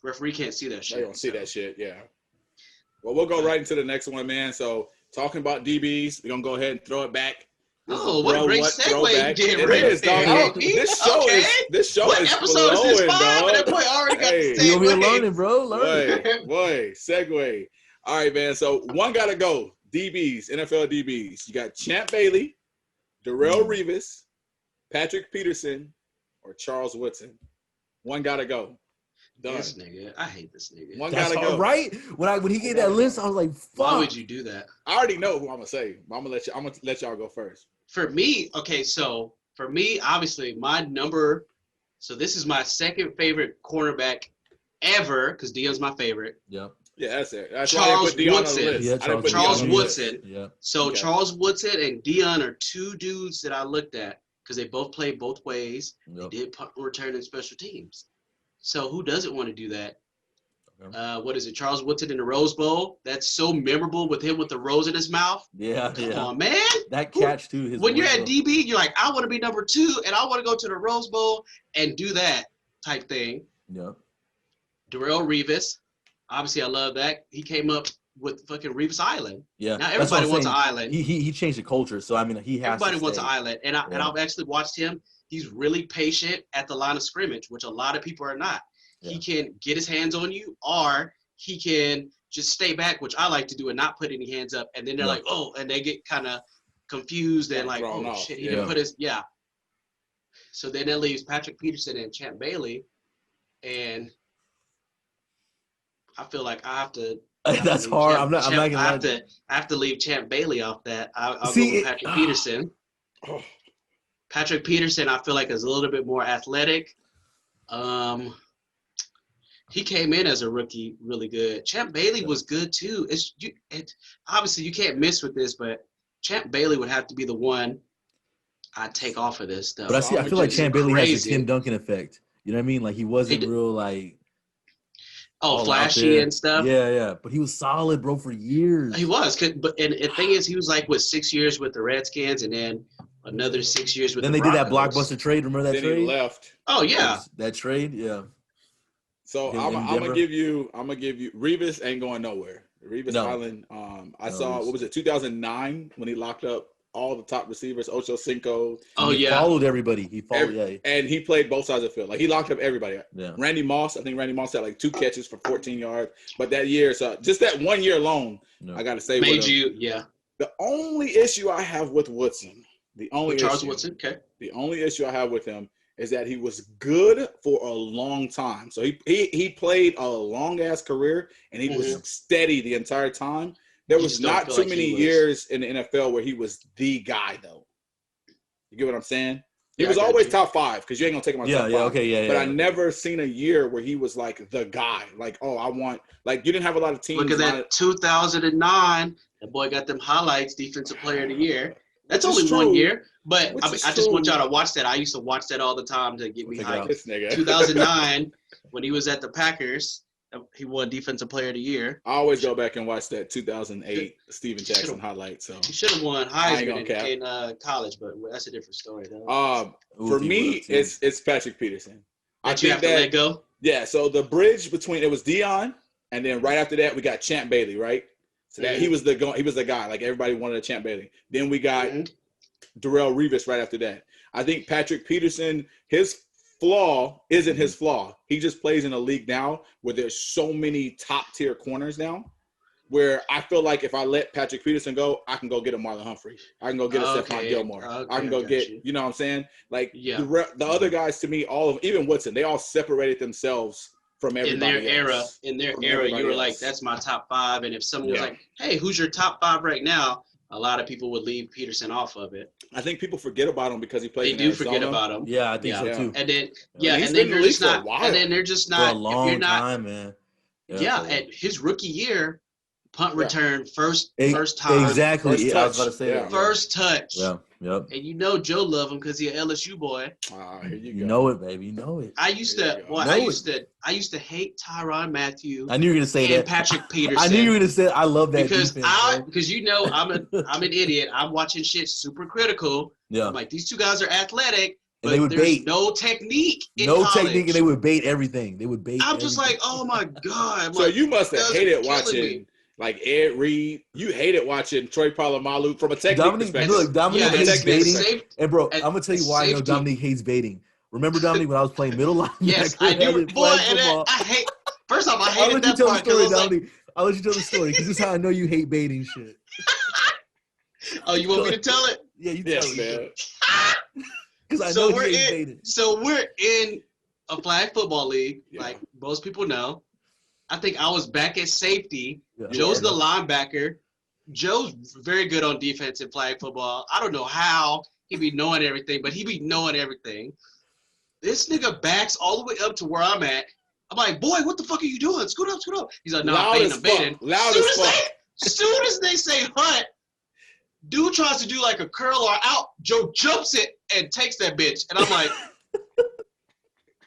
referee can't see that shit. They don't see that shit, Well, we'll go right into the next one, man. So talking about DBs, we're going to go ahead and throw it back. What a great segue you did, Rick. This show what is episode flowing, is this 5? bro. That boy already got the segue. You over here learning, bro. Boy, segue. All right, man. So one got to go. DBs, NFL DBs. You got Champ Bailey, Darrelle Revis, Patrick Peterson, or Charles Woodson. One got to go. Done. This nigga, I hate this nigga. One gotta go. Right? When he gave that list, I was like, fuck. Why would you do that? I already know who I'm gonna say. But I'm gonna let y'all go first. For me, so for me, obviously my number. So this is my second favorite cornerback ever, because Deion's my favorite. Yeah, that's it. That's Charles why I put Deion Woodson. on the list. Yeah, Charles Woodson. Yeah. So Charles Woodson and Deion are two dudes that I looked at because they both played both ways. Yep. They did punt return and special teams. So who doesn't want to do that? What is it? Charles Woodson in the Rose Bowl. That's so memorable with him with the rose in his mouth. Yeah, Come on, man. That catch too. When you're at DB, you're like, I want to be number 2, and I want to go to the Rose Bowl and do that type thing. Yeah. Darrelle Revis. Obviously, I love that. He came up with fucking Revis Island. Yeah. Now everybody wants an island. He changed the culture, so I mean, he has. Everybody wants an island, and I've actually watched him. He's really patient at the line of scrimmage, which a lot of people are not. Yeah. He can get his hands on you, or he can just stay back, which I like to do, and not put any hands up. And then they're like, oh, and they get kind of confused and like, oh, shit, he didn't put his, So then that leaves Patrick Peterson and Champ Bailey. And I feel like I have to. That's hard. I'm not gonna I have to leave Champ Bailey off that. I'll go with Patrick Peterson. Patrick Peterson, I feel like, is a little bit more athletic. He came in as a rookie really good. Champ Bailey was good too. Obviously you can't miss with this, but Champ Bailey would have to be the one I'd take off of this stuff. But I feel like Champ Bailey has the Tim Duncan effect. You know what I mean? Like he wasn't real like flashy and stuff. Yeah. But he was solid, bro, for years. He was. But the thing is, he was like with 6 years with the Redskins, and then another 6 years with. Then the they did that Broncos. blockbuster trade. Remember that then trade? He left. Oh yeah. That trade, yeah. So I'm gonna give you Revis ain't going nowhere. Revis Island. I saw what was it 2009 when he locked up all the top receivers, Ocho Cinco. Oh he followed everybody. He followed, and he played both sides of the field. Like he locked up everybody. Yeah. Randy Moss, I think Randy Moss had like 2 catches for 14 yards. But that year, so just that 1 year alone, I gotta say, The only issue I have with Woodson, Charles Woodson, okay. The only issue I have with him, is that he was good for a long time. So he played a long ass career, and he was steady the entire time. There was not too many years in the NFL where he was the guy, though. You get what I'm saying? He was always top 5 because you ain't gonna take him on top 5. But I never seen a year where he was like the guy. Like, oh, I want like you didn't have a lot of teams. Look at that 2009. That boy got them highlights, defensive player of the year. That's only 1 year, but I just want y'all to watch that. I used to watch that all the time to get me hyped. 2009, when he was at the Packers, he won defensive player of the year. I always go back and watch that 2008 Steven Jackson highlight. So he should have won Heisman in college, but that's a different story, though. For me, it's Patrick Peterson. I think you have to let go. Yeah. So the bridge between it was Deion, and then right after that we got Champ Bailey, right? So that he was the guy. Like everybody wanted a Champ Bailey. Then we got Darrelle Revis right after that. I think Patrick Peterson, his flaw isn't his flaw. He just plays in a league now where there's so many top tier corners now, where I feel like if I let Patrick Peterson go, I can go get a Marlon Humphrey. I can go get a Stephon Gilmore. I can go get you know what I'm saying? Like the other guys to me, all of even Woodson, they all separated themselves from everybody else. In their era, you were like, that's my top 5. And if someone was like, hey, who's your top 5 right now? A lot of people would leave Peterson off of it. I think people forget about him because he played. They do forget about him. Yeah, I think so too. And then and then they're just not. And then they're just not. For a long time, man. Yeah, and his rookie year, punt return first time. Exactly. First touch. I was about to say that. First touch. Yeah. Yep. And Joe love him because he's an LSU boy. Here you go. You know it, baby. You know it. I used to hate Tyrann Mathieu. I knew you were gonna say that. And Patrick Peterson. I knew you were gonna say I love that because defense, because I'm an idiot. I'm watching shit super critical. Yeah. I'm like, these two guys are athletic, but they would there's bait. no technique in college. technique, and they would bait everything. They would bait. I'm just like, oh my god. So you must have hated watching. Like Ed Reed, you hated watching Troy Polamalu from a technique perspective. Look, Dominique hates baiting. And bro, I'm gonna tell you why I know Dominique hates baiting. Remember Dominique when I was playing middle linebacker? Yes, I do. Boy, and I hate. First off, I hated that part. I'll let you tell the story because this is how I know you hate baiting shit. Oh, you want me to tell it? Yeah, you tell man. Because I know you hate baiting. So we're in a flag football league, like most people know. I think I was back at safety. Yeah. Joe's the linebacker. Joe's very good on defense in flag football. I don't know how he be knowing everything, but he be knowing everything. This nigga backs all the way up to where I'm at. I'm like, boy, what the fuck are you doing? Scoot up. He's like, no, I'm baiting. Loud as fuck. Soon as they say hunt, dude tries to do like a curl or out. Joe jumps it and takes that bitch. And I'm like,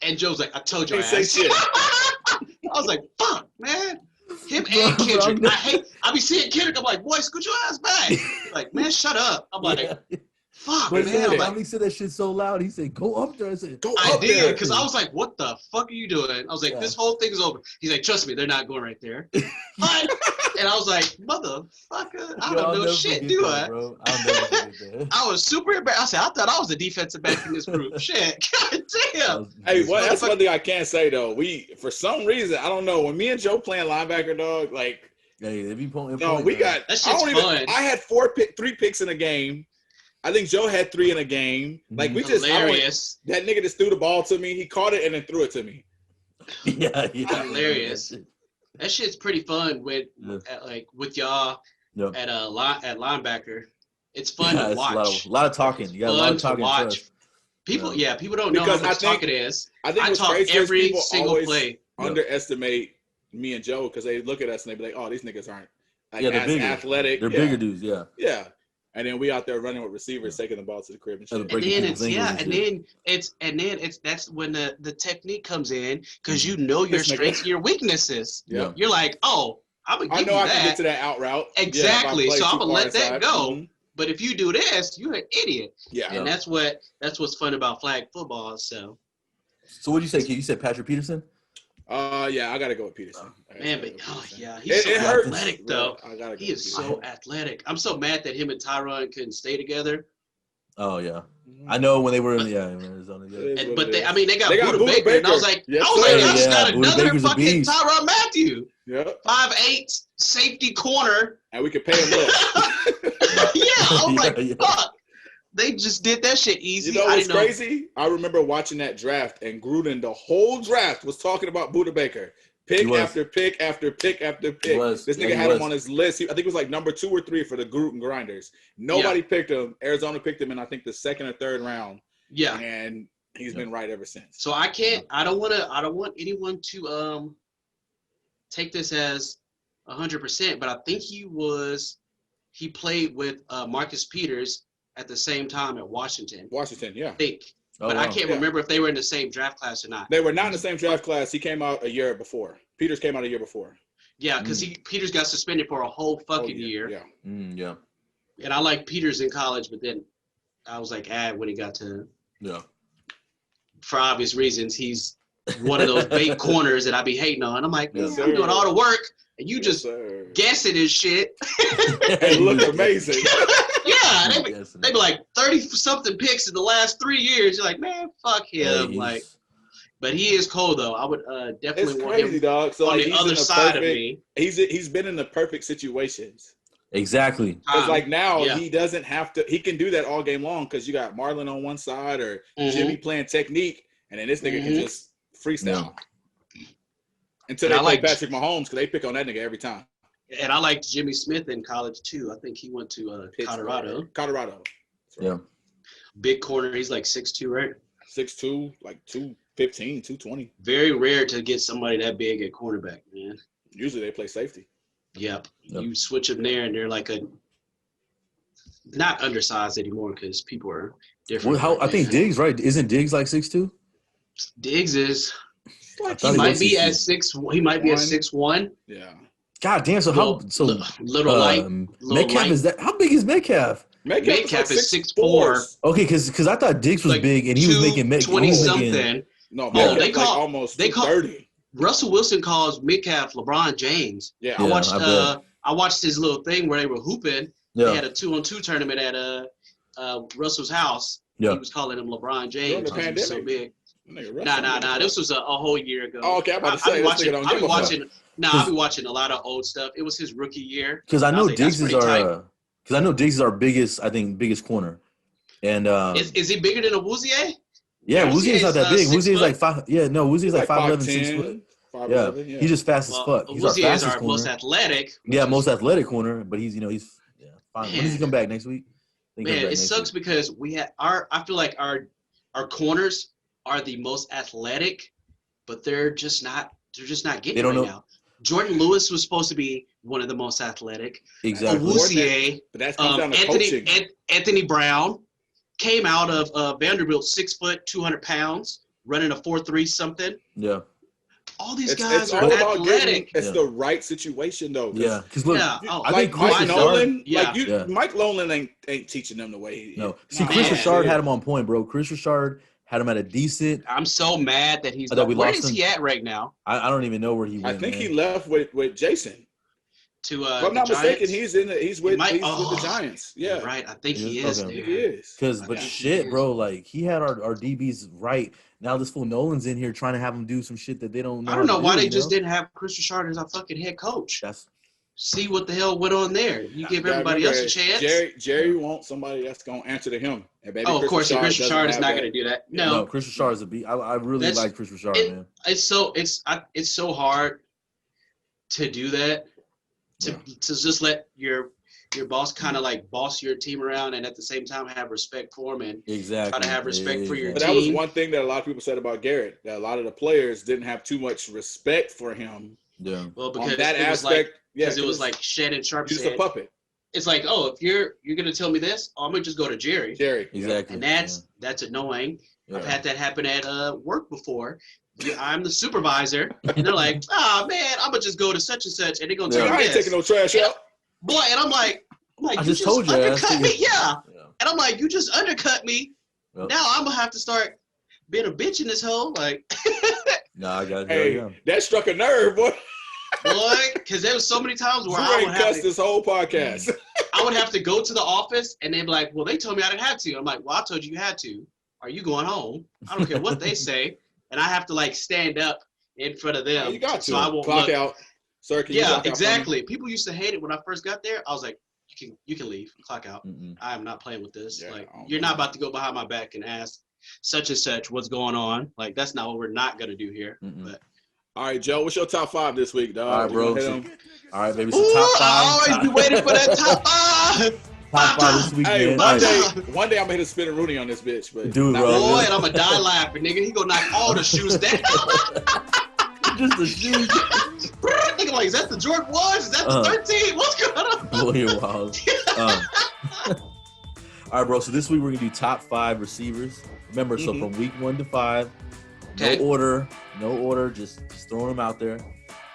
and Joe's like, I told you I say shit. I was like, fuck, man. Him and Kendrick. I be seeing Kendrick. I'm like, boy, scoot your ass back. He's like, man, shut up. I'm like, fuck, but man. Dominique said that shit so loud. He said, go up there. I said, go up there. I did, because I was like, what the fuck are you doing? I was like, this whole thing is over. He's like, trust me, they're not going right there. And I was like, motherfucker, I don't know shit, do I? Bro. I'll never forget that. I was super embarrassed. I said, I thought I was a defensive back in this group. Shit. God damn. Hey, well, that's one thing I can't say, though. For some reason, I don't know, when me and Joe playing linebacker, dog, like, hey, they be pulling. We got, that shit's fun. I had 3 picks in a game. I think Joe had 3 in a game. Like, we just, hilarious. That nigga just threw the ball to me. He caught it and then threw it to me. Yeah. Hilarious. That shit's pretty fun with y'all at linebacker. It's fun to watch. A lot of talking. You got a lot of talking. Watch. People don't know how much talk it is. I think talk every single play. Underestimate me and Joe because they look at us and they be like, "Oh, these niggas aren't they're bigger. athletic. They're bigger dudes, yeah." And then we out there running with receivers, taking the ball to the crib and shit. And then that's when the technique comes in because you know your strengths and your weaknesses. Yeah. You're like, oh, I'm gonna give you that. I can get to that out route. Exactly. So I'm gonna let that go. Mm-hmm. But if you do this, you're an idiot. Yeah. And that's what's fun about flag football. So what did you say, kid? You said Patrick Peterson? Yeah, I gotta go with Peterson. He's so athletic though. He is so athletic. I'm so mad that him and Tyrann couldn't stay together. Oh yeah, I know when they were in Arizona. But they got Buda Baker, and I was like, I just got another fucking Tyrann Mathieu. Yeah, 5'8" safety corner, and we could pay him less. I was like, fuck. They just did that shit easy. You know what's crazy? I remember watching that draft, and Gruden the whole draft was talking about Budda Baker. Pick after pick after pick after pick. This nigga had him on his list. I think it was like number 2 or 3 for the Gruden Grinders. Nobody picked him. Arizona picked him in, I think, the 2nd or 3rd round. Yeah. And he's been right ever since. So I don't want anyone to take this as 100%, but I think he played with Marcus Peters at the same time at Washington. Yeah. I think. But I can't remember if they were in the same draft class or not. They were not in the same draft class. He came out a year before. Peters came out a year before. Yeah, because Peters got suspended for a whole fucking year. Yeah. Yeah. And I like Peters in college, but then I was like, when he got to for obvious reasons, he's one of those bait corners that I be hating on. I'm like, I'm doing all the work, and you just guessing his shit. It looked amazing. Yeah, they be like 30-something picks in the last 3 years. You're like, man, fuck him. But he is cold though. I would definitely want him dog. So on the other side of me. He's been in the perfect situations. Exactly. Because like now he doesn't have to. He can do that all game long because you got Marlon on one side or Jimmy playing technique, and then this nigga can just freestyle. Until they play Patrick Mahomes, because they pick on that nigga every time. And I liked Jimmy Smith in college too. I think he went to Colorado. Yeah. Big corner. He's like 6'2", right? 6'2", like 215, 220. Very rare to get somebody that big at cornerback, man. Usually they play safety. Yep. You switch them there, and they're like not undersized anymore because people are different. I think Diggs, right? Isn't Diggs like 6'2"? Diggs is. He might be at 6'1". He might be at 6'1". Yeah. God damn! Little light. Metcalf is that? How big is Metcalf? Metcalf is 6'4". Okay, because I thought Diggs was big and he was making 20-something. No, they call almost 30. Russell Wilson calls Metcalf LeBron James. Yeah, I watched his little thing where they were hooping. Yeah. They had a 2-on-2 tournament at Russell's house. Yeah. He was calling him LeBron James. He was so big. Nah. This was a whole year ago. Oh, okay, I'm about to say. I'll be watching a lot of old stuff. It was his rookie year. Because I know Diggs is our biggest corner. And is he bigger than a Wouzier? Yeah, Wouzier's not that big. Wouzier's like 5. Yeah, no, Wouzier's like 5'11", 6 foot. 5'11", yeah, he's just fast as fuck. He's our fastest corner. Most athletic. Yeah, most athletic corner, but he's fine. When does he come back next week? Man, it sucks because I feel like our corners are the most athletic, but they're just not getting it now. Jordan Lewis was supposed to be one of the most athletic. Exactly. Wouzier, but that's down to coaching. Anthony Brown came out of Vanderbilt, 6 foot, 200 pounds, running a 4.3 something. Yeah. All these guys are athletic. It's the right situation though. Yeah, because look, I think Mike Nolan, Mike Nolan ain't teaching them the way. Chris Richard had him on point, bro. Chris Richard had him at a decent. I'm so mad that he's. Where is he at right now? I don't even know where he went. I think he left with Jason. To if I'm not mistaken, he's with the Giants. Yeah, right. I think he is. Okay. He is. But shit, bro, like he had our DBs right. Now this fool Nolan's in here trying to have him do some shit that they don't know. I don't know why they just didn't have Chris Richard as our fucking head coach. See what the hell went on there. You give everybody else a chance. Jerry wants somebody that's gonna answer to him. And baby, of course, Chris Richard is not gonna do that. No, Chris Richard is a beat. I really like Chris Richard, man. It's so hard to do that. To just let your boss kind of like boss your team around and at the same time have respect for him and try to have respect for your team. But that was one thing that a lot of people said about Garrett, that a lot of the players didn't have too much respect for him. Yeah. Well, because that aspect, because it was like Shannon Sharp said. He's a puppet. It's like, if you're gonna tell me this, I'm gonna just go to Jerry. Exactly. And that's annoying. Yeah. I've had that happen at work before. I'm the supervisor, and they're like, man, I'm gonna just go to such and such, and they're gonna tell me I ain't taking no trash out. Boy, and I'm like, I just told you, undercut me, and I'm like, you just undercut me. Yep. Now I'm gonna have to start being a bitch in this hole, like. Nah, I got that struck a nerve, boy. Boy, because there was so many times where I would cuss this whole podcast. I would have to go to the office, and they'd be like, well, they told me I didn't have to. I'm like, well, I told you had to. Are you going home? I don't care what they say. And I have to, like, stand up in front of them. You got to. So I won't clock out. Sir, can you clock exactly. Out? People used to hate it when I first got there. I was like, you can leave, clock out. I am not playing with this. Yeah, like, you're not about to go behind my back and ask such and such what's going on. Like, that's not what we're not gonna do here. But all right, Joe, what's your top 5 this week, dog? All right, bro. All right, baby. So ooh, top 5. I always be waiting for that top 5. Top 5 this week, Hey, man. one day I'm gonna hit a spinning Rooney on this bitch, but dude, bro. Boy, and I'm gonna die laughing, nigga. He gonna knock all the shoes down. Just the shoes. Nigga, like, is that the Jordan 1s? Is that the 13? What's going on? Boy, you're wild. All right, bro. So this week we're gonna do top 5 receivers. Remember, so from week 1 to 5, no order, just throwing them out there.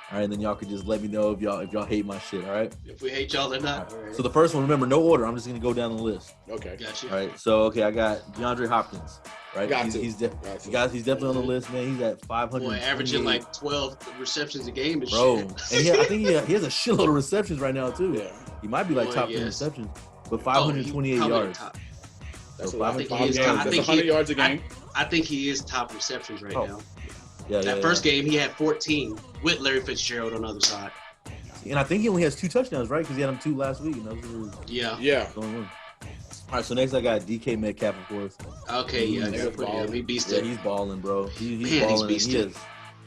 All right, and then y'all could just let me know if y'all hate my shit. All right. If we hate y'all or not. All right. So the first one, remember, no order. I'm just gonna go down the list. Okay. Gotcha. All right. So I got DeAndre Hopkins. Right. He's definitely on the list, man. He's at 500. Boy, averaging like 12 receptions a game and bro. shit. And I think he has a shitload of receptions right now too. Yeah. He might be like top 10 receptions, but 528 yards. That's so a lot. 528 yards. That's 100 yards a game. I think he is top receptions right now. Yeah, that first game, he had 14 with Larry Fitzgerald on the other side. And I think he only has 2 touchdowns, right? Because he had them 2 last week. Yeah. All right, so next I got DK Metcalf, of course. Okay, yeah, put him. He beasted. Yeah, he's balling, bro. He's balling. He has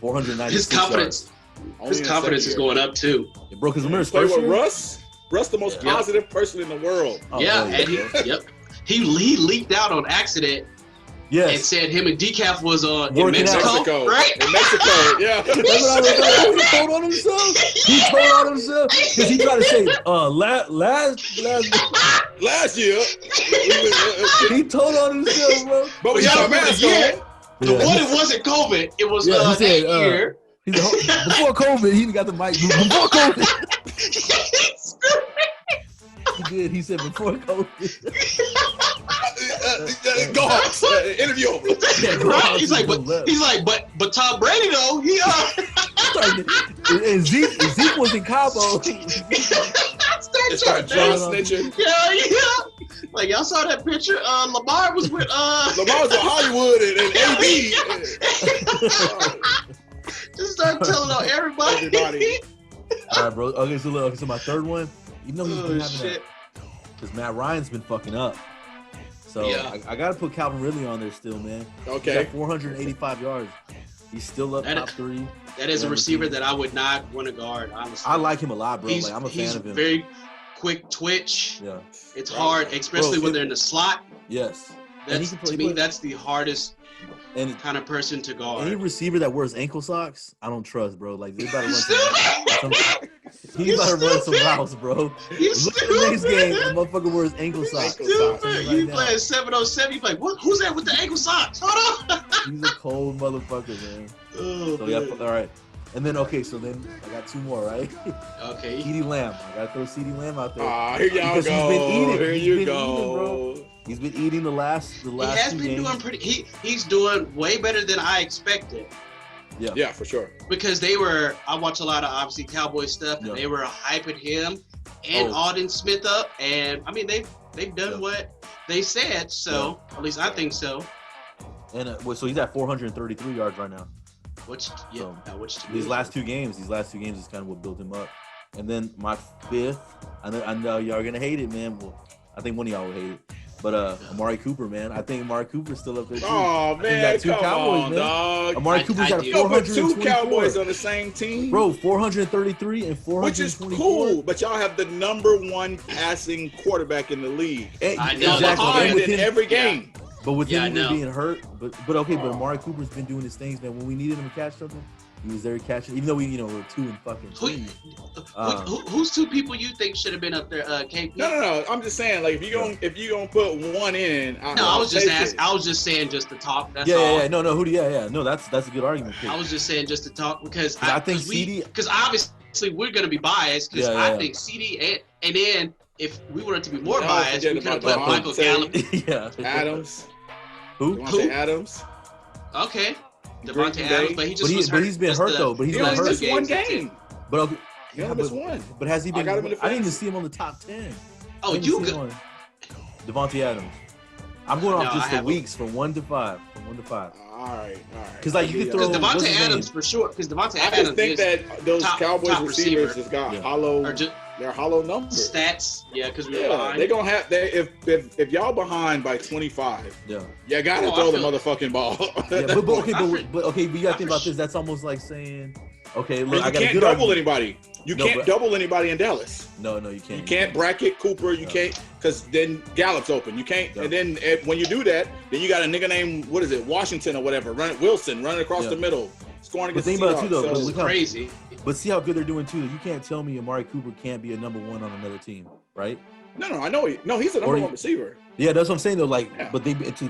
496 His confidence. yards. His confidence is going up too. Yeah, bro, because remember his play first with year? Russ. Russ, the most positive person in the world. And he leaked out on accident. Yes. And said him and Decaf was in Mexico, right? In Mexico, yeah. That's what I was he told on himself. He told on himself because he tried to say last year. He told on himself, bro. But we got a mask on. The one it wasn't COVID. It was that year. Before COVID, he got the mic. Before COVID. He did. He said before COVID. Go on. Interview over. He's like, but Tom Brady though, he and Zeke was in Cabo. Start John snitching. Yeah. Like y'all saw that picture. Lamar was with Lamar was with Hollywood and AB. Just start telling on everybody. All right, bro. Okay, so my third one, you know he's been having that because Matt Ryan's been fucking up. So I got to put Calvin Ridley on there still, man. Okay. He's got 485 yards. He's still up top 3. That is a receiver that I would not want to guard, honestly. I like him a lot, bro. I'm a fan of him. He's very quick twitch. Yeah. It's hard, especially when they're in the slot. Yes. To me, that's the hardest kind of person to guard. Any receiver that wears ankle socks, I don't trust, bro. Like, they better run he better run some routes, bro. Look at the next game, the motherfucker wears ankle socks. You playing 707, you like, what? Who's that with the ankle socks? Hold on. He's a cold motherfucker, man. All right. And then, so then I got 2 more, right? Okay. CeeDee Lamb. I got to throw CeeDee Lamb out there. Here y'all go. Here you go. Bro. He's been eating the last. He has been doing pretty. He's doing way better than I expected. Yeah, for sure. Because I watch a lot of obviously Cowboys stuff, and they were hyping him and Alden Smith up, and I mean they've done what they said. So at least I think so. And so he's at 433 yards right now. These last two games is kind of what built him up. And then my 5th, I know y'all are gonna hate it, man. Well, I think one of y'all will hate it. But Amari Cooper, man. I think Amari Cooper's still up there too. Oh, man, come Cowboys, on, man. Dog. Amari Cooper's got 424. 2 Cowboys on the same team. Bro, 433 and 424. Which is cool, but y'all have the number 1 passing quarterback in the league. I know. Exactly. In every game. But with him being hurt, but Amari Cooper's been doing his things, man. When we needed him to catch something, he was there catching. Even though we're 2 and fucking 3. Who's 2 people you think should have been up there? KP. No. I'm just saying, like, if you gonna put one in, I was just asking. I was just saying just to talk. That's all. Yeah. No. No, that's a good argument. I was just saying just to talk because I think CD. Because obviously we're gonna be biased because I think CD and then if we wanted to be more biased, we could have put Michael Gallup. Adams. Who? Adams. Okay. Devontae Adams, but he just was hurt. But he's been hurt though. But he's been hurt. Just 1 game. But okay. He only missed 1. But has he been? I didn't even see him on the top 10. Oh, you could. Devontae Adams. I'm going off just the weeks from 1 to 5. From 1 to 5. All right. Because like you could throw Devontae Adams for sure. Because Devontae Adams. I just think that those Cowboys receivers just got hollow. They're hollow numbers. Stats, because we're behind. They're gonna have if y'all behind by 25, you gotta throw the motherfucking ball. but you gotta think about this. That's almost like saying, okay, look, you can't double anybody. You can't double anybody in Dallas. No, you can't. You can't bracket Cooper. You can't, because then Gallup's open. You can't, and then when you do that, then you got a nigga named Washington or whatever, Wilson running across the middle, scoring against the Seahawks. It's crazy. But see how good they're doing too. You can't tell me Amari Cooper can't be a number one on another team, right? No, I know. He's a number one receiver. Yeah, that's what I'm saying though. But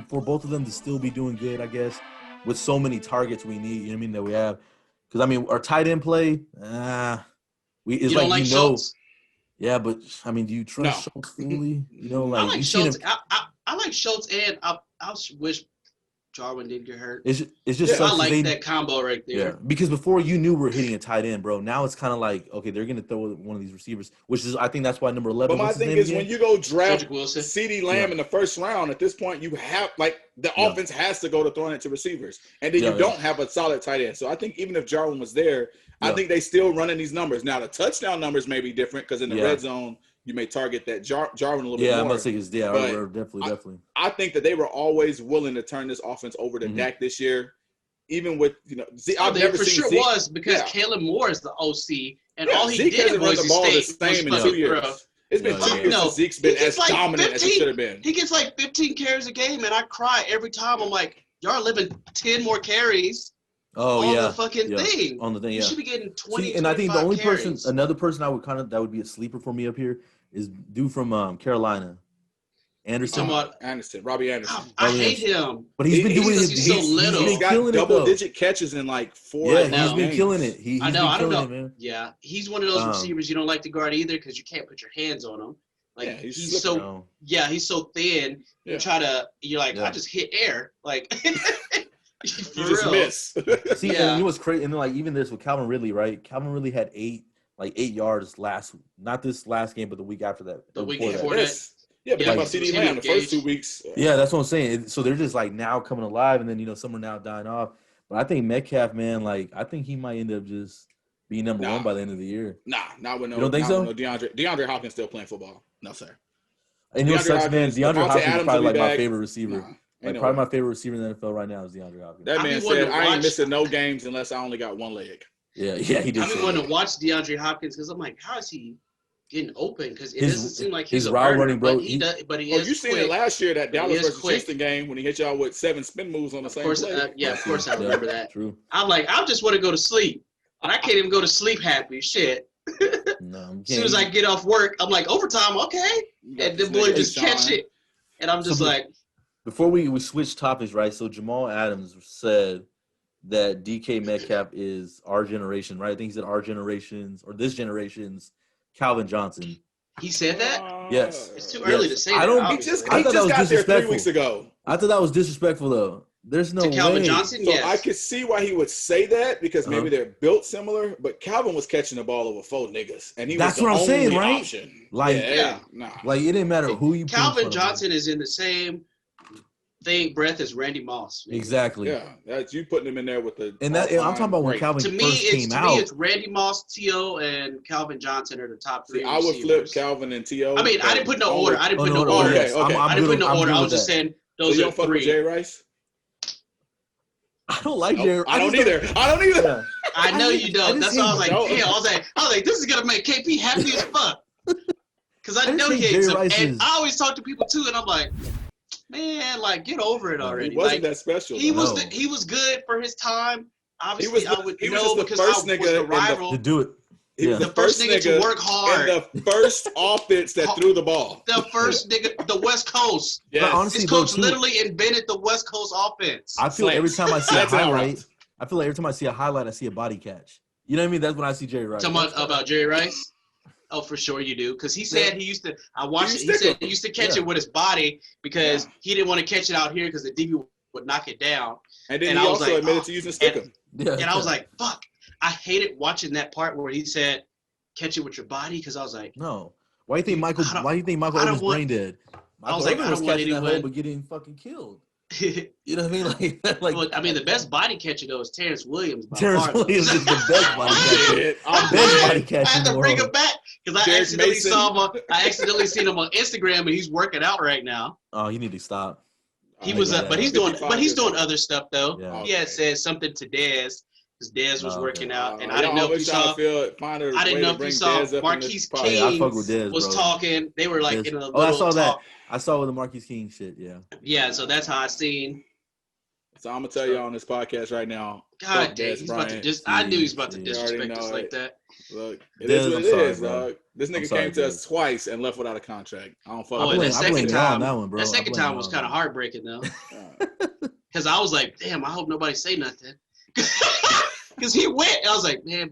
for both of them to still be doing good, I guess, with so many targets we need. You know what I mean, that we have. Because I mean, our tight end play, it's like Schultz. Yeah, but I mean, do you trust Schultz fully? You know, like I like Schultz. I like Schultz, and I wish Jarwin didn't get hurt. It's just I like that combo right there. Yeah, because before you knew we're hitting a tight end, bro. Now it's kind of like, okay, they're gonna throw one of these receivers, which is I think that's why number 11. But my thing is, when you go draft CeeDee Lamb in the first round, at this point you have the offense has to go to throwing it to receivers, and then you don't have a solid tight end. So I think even if Jarwin was there, I think they still running these numbers. Now the touchdown numbers may be different because in the red zone you may target that Jarwin a little bit more. Yeah, I'm gonna say definitely. I think that they were always willing to turn this offense over to Dak this year, even with I've never seen Zeke. Was because Kellen Moore is the OC, and all he Zeke did hasn't run the ball the same in 2 years. Bro. It's been 2 years since Zeke's been as dominant as he should have been. He gets like 15 carries a game, and I cry every time. I'm like, y'all living 10 more carries. On the fucking thing. On the thing, You should be getting 20. And I think the only carries. another person I would that would be a sleeper for me up here is dude from Carolina, Anderson. Robbie Anderson. I hate him. But he's been doing it. He's so little. He's got double-digit catches in like 4. Yeah, he's been killing it. I don't know. Man. Yeah, he's one of those receivers you don't like to guard either because you can't put your hands on him. Like he's so thin. You're like, I just hit air. Like you just miss. See, and you know what's crazy? And then like even this with Calvin Ridley, right? Calvin Ridley had 8 yards not this last game, but the week after that. The week before that. Yeah, but about CeeDee Lamb the first 2 weeks. Yeah, that's what I'm saying. So they're just like now coming alive, and then some are now dying off. But I think Metcalf, man, I think he might end up just being number one by the end of the year. Not with no. You don't think so? No DeAndre Hopkins still playing football. No, sir. And you know what sucks, man? DeAndre Hopkins is probably like my favorite receiver. Probably my favorite receiver in the NFL right now is DeAndre Hopkins. That man said, I ain't missing no games unless I only got one leg. Yeah, he did. I've been wanting to watch DeAndre Hopkins because I'm like, how is he getting open? Because it doesn't seem like he's a route running, bro. But he is. You seen it last year, that Dallas versus Houston game when he hit y'all with 7 spin moves on the same play. Of course I remember that. True. I'm like, I just want to go to sleep, and I can't even go to sleep happy. Shit. No, as soon as I get off work, I'm like, overtime, okay, and the boy just catch it, and I'm just like. Before we switch topics, right? So Jamal Adams said that DK Metcalf is our generation, right? I think he said our generation's or this generation's Calvin Johnson. He said that? Yes. It's too early to say that. He just got there 3 weeks ago. I thought that was disrespectful, though. There's no way. Calvin Johnson, so I could see why he would say that because maybe they're built similar, but Calvin was catching the ball over 4 niggas, and he was the only option. Like, like it didn't matter who you. Calvin Johnson is in the same breath as Randy Moss. Man. Exactly. Yeah, that's you putting him in there with the. And I'm talking about when Calvin first came out. To me, it's Randy Moss, T.O., and Calvin Johnson are the top 3. I would flip Calvin and T.O. I mean, I didn't put no order. I didn't put no order. Okay. I didn't put no order. I was just saying those are 3. Fuck with Jay Rice? I don't like Jay. I don't either. Yeah. I know you don't. That's why I was like, damn. I was like, this is gonna make KP happy as fuck. Because I know he hates him, and I always talk to people too, and I'm like. Man, like get over it already. He wasn't that special. He was good for his time. Obviously, I would know because the first I was nigga the rival to do it. He was the first nigga to work hard. And the first offense that threw the ball. The first nigga, the West Coast. Yes. Honestly, his coach literally invented the West Coast offense. I feel every time I see a highlight, I see a body catch. You know what I mean? That's when I see Jerry Rice. Talking about Jerry Rice? Oh, for sure you do. Because he said he used to – I watched it. He said he used to catch it with his body because he didn't want to catch it out here because the DB would knock it down. And then he also admitted to using stickum. And I was like, fuck. I hated watching that part where he said, catch it with your body because I was like – No. Why do you think Michael Irvin's brain dead? I was like, I don't want anyone but getting fucking killed. You know what I mean? Like well, I mean, the best body catcher though is Terrence Williams. Terrence Williams is the best body catcher. Best body catcher. I had to bring him back because I accidentally seen him on Instagram, and he's working out right now. Oh, you need to stop. He was but he's doing other stuff though. Yeah. He had said something to Dez because Dez was working out, and I didn't know if you saw. I didn't know if you saw Marquise King was talking. They were like in a little I saw talk. that. I saw with the Marquise King shit. Yeah. Yeah, so that's how I seen. So I'm gonna tell you on this podcast right now. God damn, he's about to I knew he was about to disrespect us like that. Look, it is what it is, dog. This nigga came to us twice and left without a contract. I don't fuck. That second time was kind of heartbreaking though, because I was like, damn, I hope nobody say nothing, because he went. I was like, man,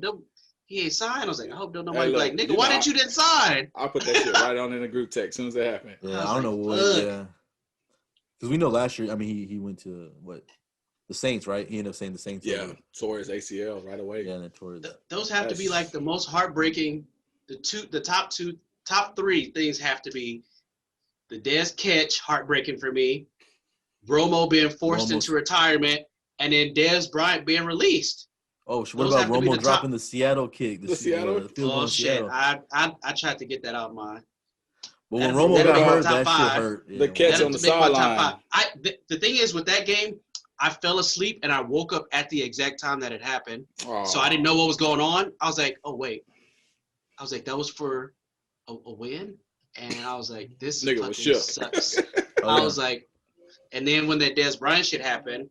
he ain't signed. I was like, I hope nobody be like, nigga, why didn't you then sign? I'll put that shit right on in the group text as soon as it happened. Yeah, I don't know what. Yeah, because we know last year. I mean, he went to what. The Saints, right? He ended up saying the Saints. Yeah, tore his ACL right away. Yeah, and tore his. Those have to be like the most heartbreaking. The top three things have to be the Dez catch, heartbreaking for me. Romo being forced into retirement, and then Dez Bryant being released. Oh, what about Romo dropping the Seattle kick? The Seattle? Oh shit! I tried to get that out of my. But when Romo got hurt, that shit hurt. Yeah. The catch on the sideline. The thing is with that game. I fell asleep and I woke up at the exact time that it happened. Oh. So I didn't know what was going on. I was like, oh, wait. I was like, that was for a win? And I was like, this nigga fucking sucks. I was like, and then when that Dez Bryant shit happened,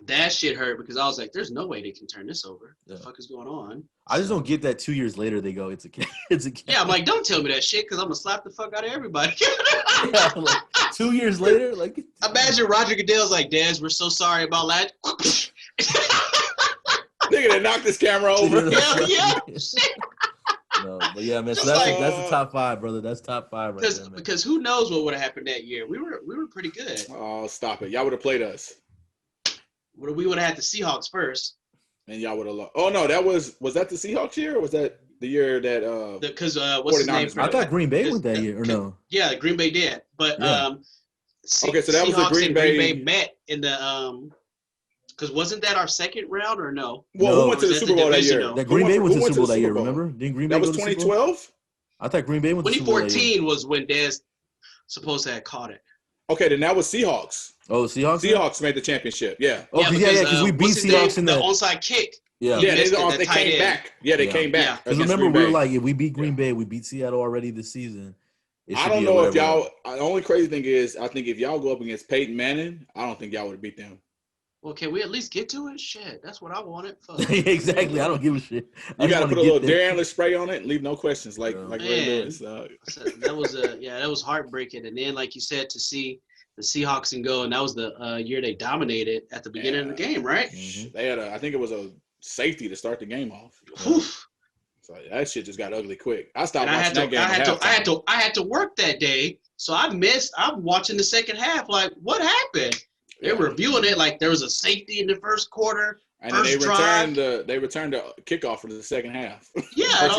that shit hurt because I was like, there's no way they can turn this over. What the fuck is going on? I just don't get that 2 years later they go, it's a kid. It's a kid. Yeah, I'm like, don't tell me that shit because I'm going to slap the fuck out of everybody. Yeah, like, 2 years later? Like, imagine Roger Goodell's like, Dez, we're so sorry about that. Nigga that knocked this camera over. Yeah. No, but yeah, man. So that's the top five, brother. That's top five right there, man. Because who knows what would have happened that year? We were pretty good. Oh, stop it! Y'all would have played us. We would have had the Seahawks first. And y'all would have lost. Oh no, was that the Seahawks year, or was that the year that because what's his name? I thought Green Bay went that year, or no? Yeah, Green Bay did. But okay, so that was the Green Bay met in the because wasn't that our second round or no? Well, who went to the Super Bowl that year? That Green Bay went to the Super Bowl that year. Remember? Didn't Green Bay? That was 2012. I thought Green Bay went to the Super Bowl. 2014 was when Dez supposed to have caught it. Okay, then that was Seahawks. Oh, Seahawks. Seahawks made the championship. Yeah. Oh, because we beat Seahawks in the onside kick. Yeah, they came back. Yeah, they came back. Because remember, we were like, if we beat Green Bay, we beat Seattle already this season. I don't know if y'all. The only crazy thing is, I think if y'all go up against Peyton Manning, I don't think y'all would have beat them. Well, can we at least get to it? Shit, that's what I wanted. Exactly. I don't give a shit. You got to put a little Darren spray on it and leave no questions, like Ray Lewis. So that was heartbreaking. And then, like you said, to see the Seahawks and go, and that was the year they dominated at the beginning of the game, right? Mm-hmm. They had I think it was a safety to start the game off. So that shit just got ugly quick. I stopped watching that game. I had to work that day, so I'm watching the second half. Like, what happened? They were reviewing it like there was a safety in the first quarter. And then they returned the kickoff for the second half. Yeah, and I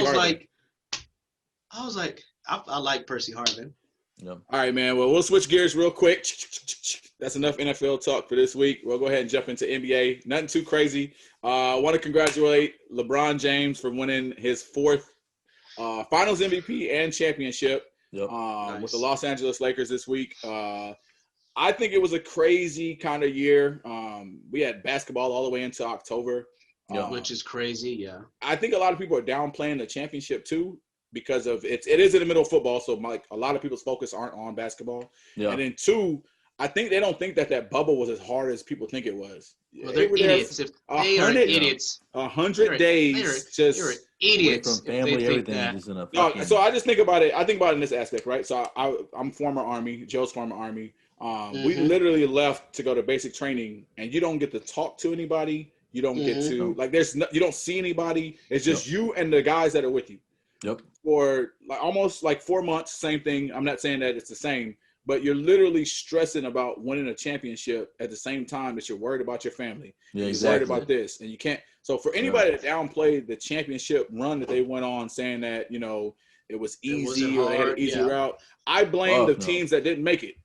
was like, I like Percy Harvin. Yep. All right, man. Well, we'll switch gears real quick. That's enough NFL talk for this week. We'll go ahead and jump into NBA. Nothing too crazy. I want to congratulate LeBron James for winning his fourth Finals MVP and championship with the Los Angeles Lakers this week. I think it was a crazy kind of year. We had basketball all the way into October. Which is crazy, yeah. I think a lot of people are downplaying the championship too because of it is in the middle of football, so like a lot of people's focus aren't on basketball. Yeah. And then two, I think they don't think that bubble was as hard as people think it was. Well, they're idiots. They are idiots. 100 days. They're idiots. From family, everything. So I just think about it. I think about it in this aspect, right? So I'm former Army. Joe's former Army. We literally left to go to basic training, and you don't get to talk to anybody. You don't get to you don't see anybody. It's just you and the guys that are with you. Yep. For like almost like 4 months, same thing. I'm not saying that it's the same, but you're literally stressing about winning a championship at the same time that you're worried about your family. Yeah, you're worried about this, and you can't. So for anybody to downplay the championship run that they went on, saying that it was easy or they had an easy route, I blame the teams that didn't make it.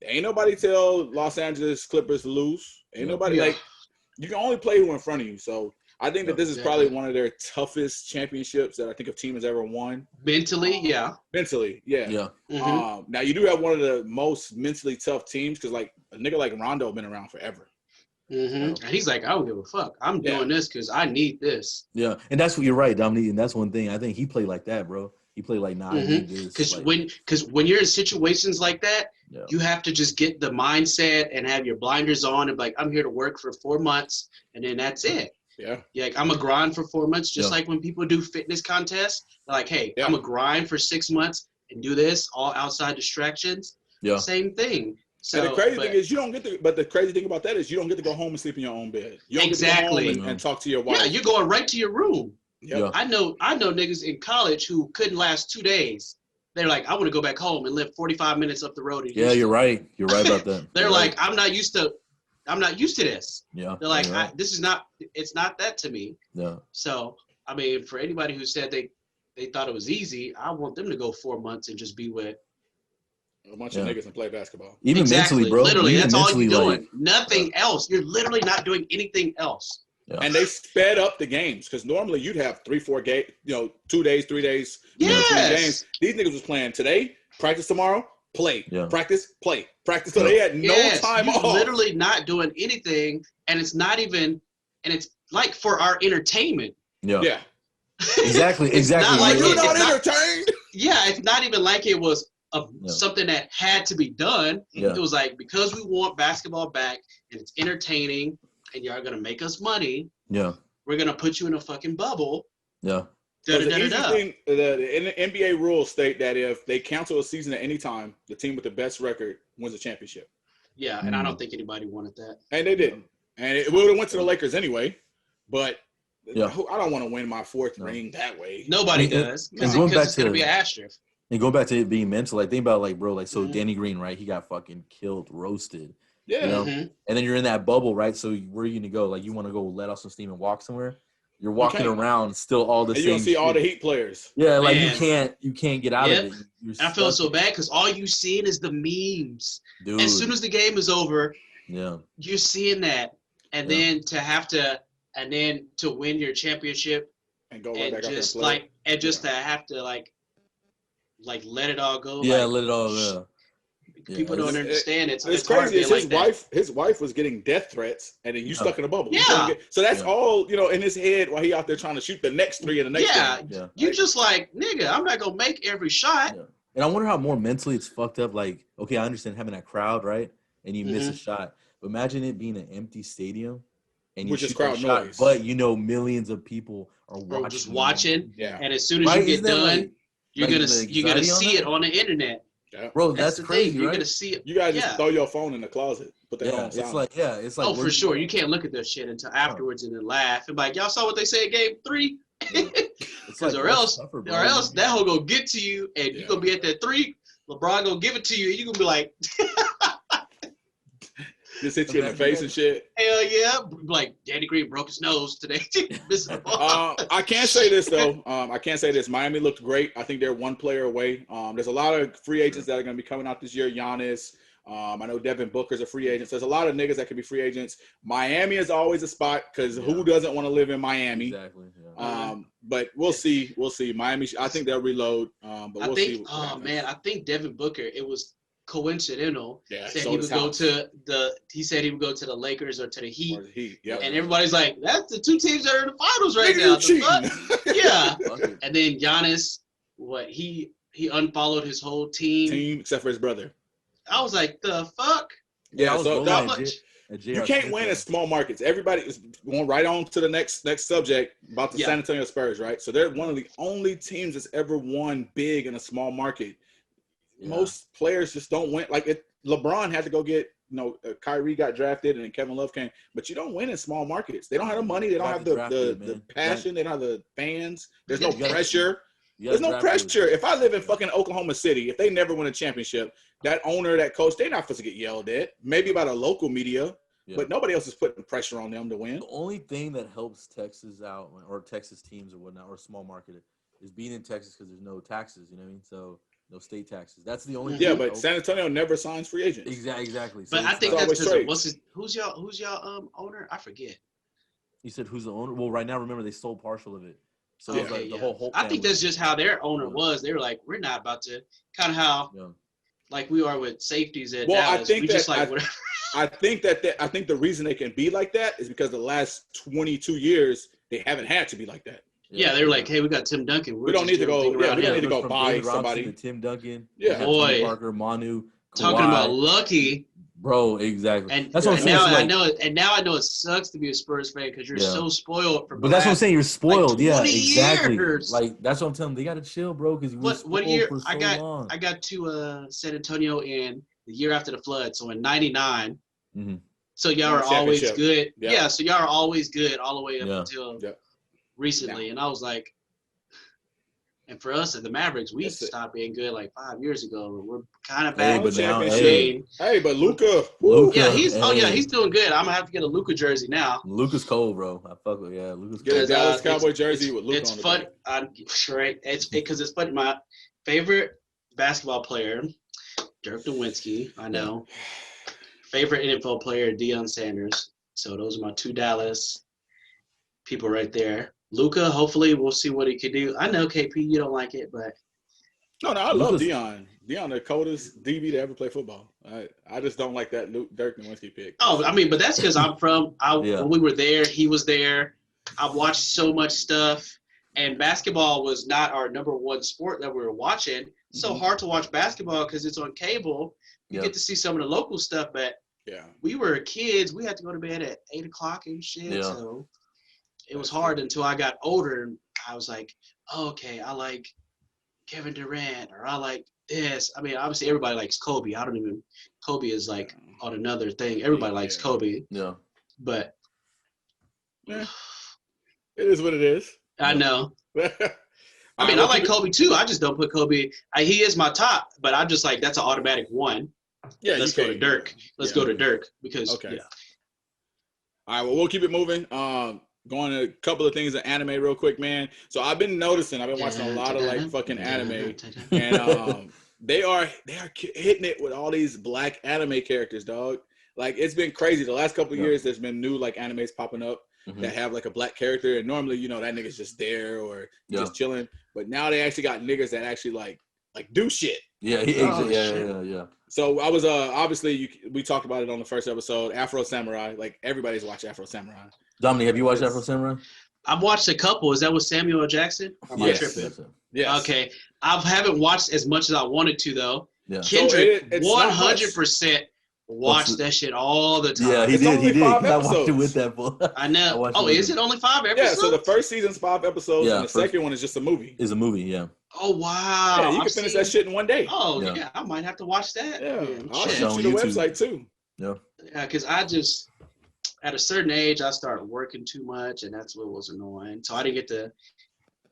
Ain't nobody tell Los Angeles Clippers to lose. Ain't nobody like you can only play who in front of you. So I think that this is probably one of their toughest championships that I think a team has ever won. Mentally, Mentally, yeah. Mm-hmm. Now you do have one of the most mentally tough teams because like a nigga like Rondo been around forever. Mm-hmm. And he's like, I don't give a fuck. I'm doing this because I need this. Yeah, and that's what you're right, Dominique. And that's one thing I think he played like that, bro. He played like, nah, I need this. Because when you're in situations like that, you have to just get the mindset and have your blinders on and like, I'm here to work for 4 months, and then that's it. Yeah. Like I'm a grind for 4 months, just like when people do fitness contests. They're like, hey, I'm a grind for 6 months and do this all outside distractions. Yeah. Same thing. So and the crazy thing is you don't get to. But the crazy thing about that is you don't get to go home and sleep in your own bed. You don't get to go home and talk to your wife. Yeah, you're going right to your room. Yeah. I know niggas in college who couldn't last 2 days. They're like, I want to go back home and live 45 minutes up the road. Yeah, you're right. You're right about that. They're like, I'm not used to this. Yeah. They're like, it's not that to me. Yeah. So, I mean, for anybody who said they thought it was easy, I want them to go 4 months and just be with a bunch of niggas and play basketball. Even mentally, bro. Literally, Even that's all you're doing. Like, Nothing else. You're literally not doing anything else. Yeah. And they sped up the games because normally you'd have 3-4 games, 2 days, 3 days, 3 games. These niggas was playing today, practice tomorrow, play, practice, play, practice. So they had no time off. Literally not doing anything, and it's not even, and it's like for our entertainment. Yeah. Exactly. You're not entertained. It's not even like it was something that had to be done. It was like, because we want basketball back and it's entertaining and y'all gonna make us money, we're gonna put you in a fucking bubble. The NBA rules state that if they cancel a season at any time, the team with the best record wins a championship. Yeah, and I don't think anybody wanted that. And they didn't. And it would have went to the Lakers anyway, but I don't want to win my 4th ring that way. Nobody does, because it's going to be an asterisk. And going back to it being mental, like, think about, like, bro, like, so Danny Green, right? He got fucking killed, roasted. Yeah. You know? And then you're in that bubble, right? So where are you going to go? Like, you want to go let off some steam and walk somewhere? You're walking around still all the same. You're going to see all the Heat players. Yeah, like, you can't get out of it. I feel so bad because all you seeing is the memes. Dude. As soon as the game is over, you're seeing that. And then to win your championship and go right back up just like and just to have to like let it all go. Yeah, let it all go. People don't understand it. So it's crazy. His wife was getting death threats, and then you stuck in a bubble. Yeah. So that's all in his head while he out there trying to shoot the next 3 in the next game. Yeah. You just like, nigga, I'm not gonna make every shot. Yeah. And I wonder how more mentally it's fucked up. Like, okay, I understand having that crowd, right? And you miss a shot. But imagine it being an empty stadium and you shoot crowd shot, noise. But millions of people are watching. Just watching. Yeah. And as soon as you get done, you're gonna see it on the internet. Yeah. Bro, that's crazy, right? You're gonna see it. You guys just throw your phone in the closet. Put that on silent. It's like oh, for sure. You can't look at that shit until afterwards and then laugh and be like, y'all saw what they said in game 3? Because or else that hoe gonna get to you and you're gonna be at that 3. LeBron gonna give it to you and you're gonna be like just hit you in the face and shit. Hell yeah. Like Danny Green broke his nose today. I can't say this though. Miami looked great. I think they're one player away. There's a lot of free agents that are going to be coming out this year. Giannis. I know Devin Booker's a free agent. So there's a lot of niggas that could be free agents. Miami is always a spot because who doesn't want to live in Miami? Exactly. Yeah. But we'll see. Miami. I think they'll reload. But we'll see. I think Devin Booker. It was coincidental. Yeah, he said he would go to the Lakers or to the Heat. Or the Heat. Yep. And everybody's like, that's the 2 teams that are in the finals right now. Yeah. And then Giannis, he unfollowed his whole team except for his brother. I was like, the fuck? Yeah, so you can't win in small markets. Everybody is going right on to the next subject about the San Antonio Spurs, right? So they're one of the only teams that's ever won big in a small market. Most players just don't win. Like LeBron had to go get, Kyrie got drafted and then Kevin Love came. But you don't win in small markets. They don't have the money. They don't have the passion. They don't have the fans. There's no pressure. There's no pressure. If I live in fucking Oklahoma City, if they never win a championship, that owner, that coach, they're not supposed to get yelled at. Maybe by the local media, but nobody else is putting pressure on them to win. The only thing that helps Texas out, or Texas teams or whatnot, or small market, is being in Texas because there's no taxes. You know what I mean? So No state taxes. That's the only. Yeah, but San Antonio never signs free agents. Exactly. But So I think that's because who's y'all owner? I forget. You said who's the owner? Well, right now, remember they sold partial of it. So Okay, it was like the whole Hope I think family. that's just how their owner was. They were like, we're not about to kind of how like we are with safeties at Dallas. I think whatever. I think the reason they can be like that is because the last 22 years they haven't had to be like that. Yeah, they're like, hey, we got Tim Duncan. We don't need to go. Yeah, we don't need to go buy somebody. To Tim Duncan. Yeah, boy. Parker, Manu. Talking Kawhi. about Lucky. Bro, exactly. And that's what I'm saying. Now I know it sucks to be a Spurs fan because you're so spoiled. But that's what I'm saying. You're spoiled. Like 20 exactly. Years. Like that's what I'm telling them. They got to chill, bro. Because what year? For so long. I got to San Antonio in the year after the flood. So in '99. Mm-hmm. So y'all are always good. Yeah. So y'all are always good all the way up until recently. And I was like. And for us at the Mavericks, we stopped being good like 5 years ago. We're kind of back. But Luka. Yeah, he's doing good. I'm gonna have to get a Luka jersey now. Luka's cold, bro. I fuck with Luka's get cold. a Dallas Cowboy jersey with Luka on the fun. Right. It's because it's funny. My favorite basketball player, Dirk Nowitzki. I know. Favorite NFL player, Deion Sanders. So those are my two Dallas people right there. Luka, hopefully we'll see what he can do. I know, KP, you don't like it, but no, I love Deion. Deion, the coldest DB to ever play football. I just don't like that Dirk Nowitzki pick. Oh, I mean, but that's because when we were there, he was there. I've watched so much stuff, and basketball was not our number one sport that we were watching. It's so hard to watch basketball because it's on cable. You get to see some of the local stuff, but we were kids. We had to go to bed at 8 o'clock and shit, so it was hard until I got older and I was like, oh, okay, I like Kevin Durant or I like this. I mean, obviously everybody likes Kobe. Kobe is like on another thing. Everybody likes Kobe. Yeah. But it is what it is. I know. I mean, I like Kobe too. I just don't put Kobe. He is my top, but I'm just like, that's an automatic one. Yeah, let's go to Dirk. Let's go to Dirk because All right, well, we'll keep it moving. Going to a couple of things in anime real quick, man. So I've been watching a lot of like fucking anime, and they are hitting it with all these black anime characters, dog. Like it's been crazy. The last couple of years, there's been new like animes popping up that have like a black character, and normally that nigga's just there or just chilling. But now they actually got niggas that actually like do shit. Yeah. So I was obviously we talked about it on the first episode. Afro Samurai, like everybody's watched Afro Samurai. Dominic, have you watched Afro Samurai? I've watched a couple. Is that with Samuel L. Jackson? Yes. Okay. I haven't watched as much as I wanted to though. Yeah. Kendrick 100% watched that shit all the time. Yeah, he did. I watched it with that boy. I know. Oh, is it only 5 episodes? Yeah, so the first season's 5 episodes, and the second one is just a movie. Is a movie, yeah. Oh, wow. Yeah, you can finish that shit in one day. Oh, yeah. I might have to watch that. Yeah, I'll shoot you the website too. Yeah. Yeah, because I just, at a certain age, I started working too much, and that's what was annoying. So I didn't get to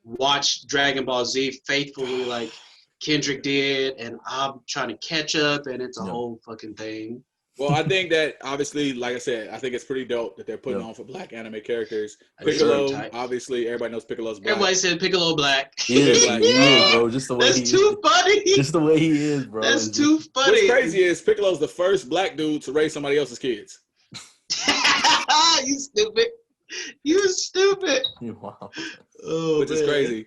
watch Dragon Ball Z faithfully like Kendrick did, and I'm trying to catch up, and it's a whole fucking thing. Well, I think that obviously, like I said, I think it's pretty dope that they're putting on for black anime characters. Piccolo, obviously, everybody knows Piccolo's black. Everybody said Piccolo black. He is, bro. Just the way That's too funny. Just the way he is, bro. That's too funny. What's crazy is Piccolo's the first black dude to raise somebody else's kids. You stupid. You stupid. Wow. Oh, which is crazy.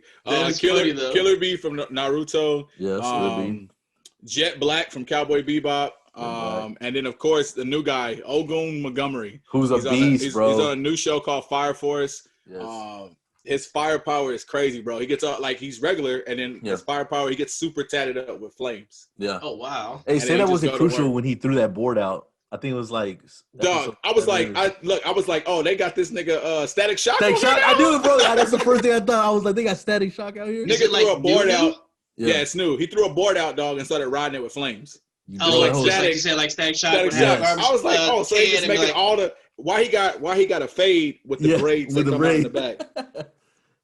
Killer Bee from Naruto. Yes, Jet Black from Cowboy Bebop. And then of course the new guy Ogun Montgomery, who's a beast, bro. He's on a new show called Fire Force. Yes. His firepower is crazy, bro. He gets out like he's regular, and then his firepower he gets super tatted up with flames. Yeah. Oh wow. Hey, say that wasn't crucial when he threw that board out. I think it was like dog. I was like, oh, they got this nigga Static Shock. Static Shock. I do it, bro. That's the first thing I thought. I was like, they got Static Shock out here. Nigga threw a board out. Yeah, it's new. He threw a board out, dog, and started riding it with flames. Like you said, like Static Shock. I was like, oh, so he's just making all the why he got a fade with the braids that come out in the back.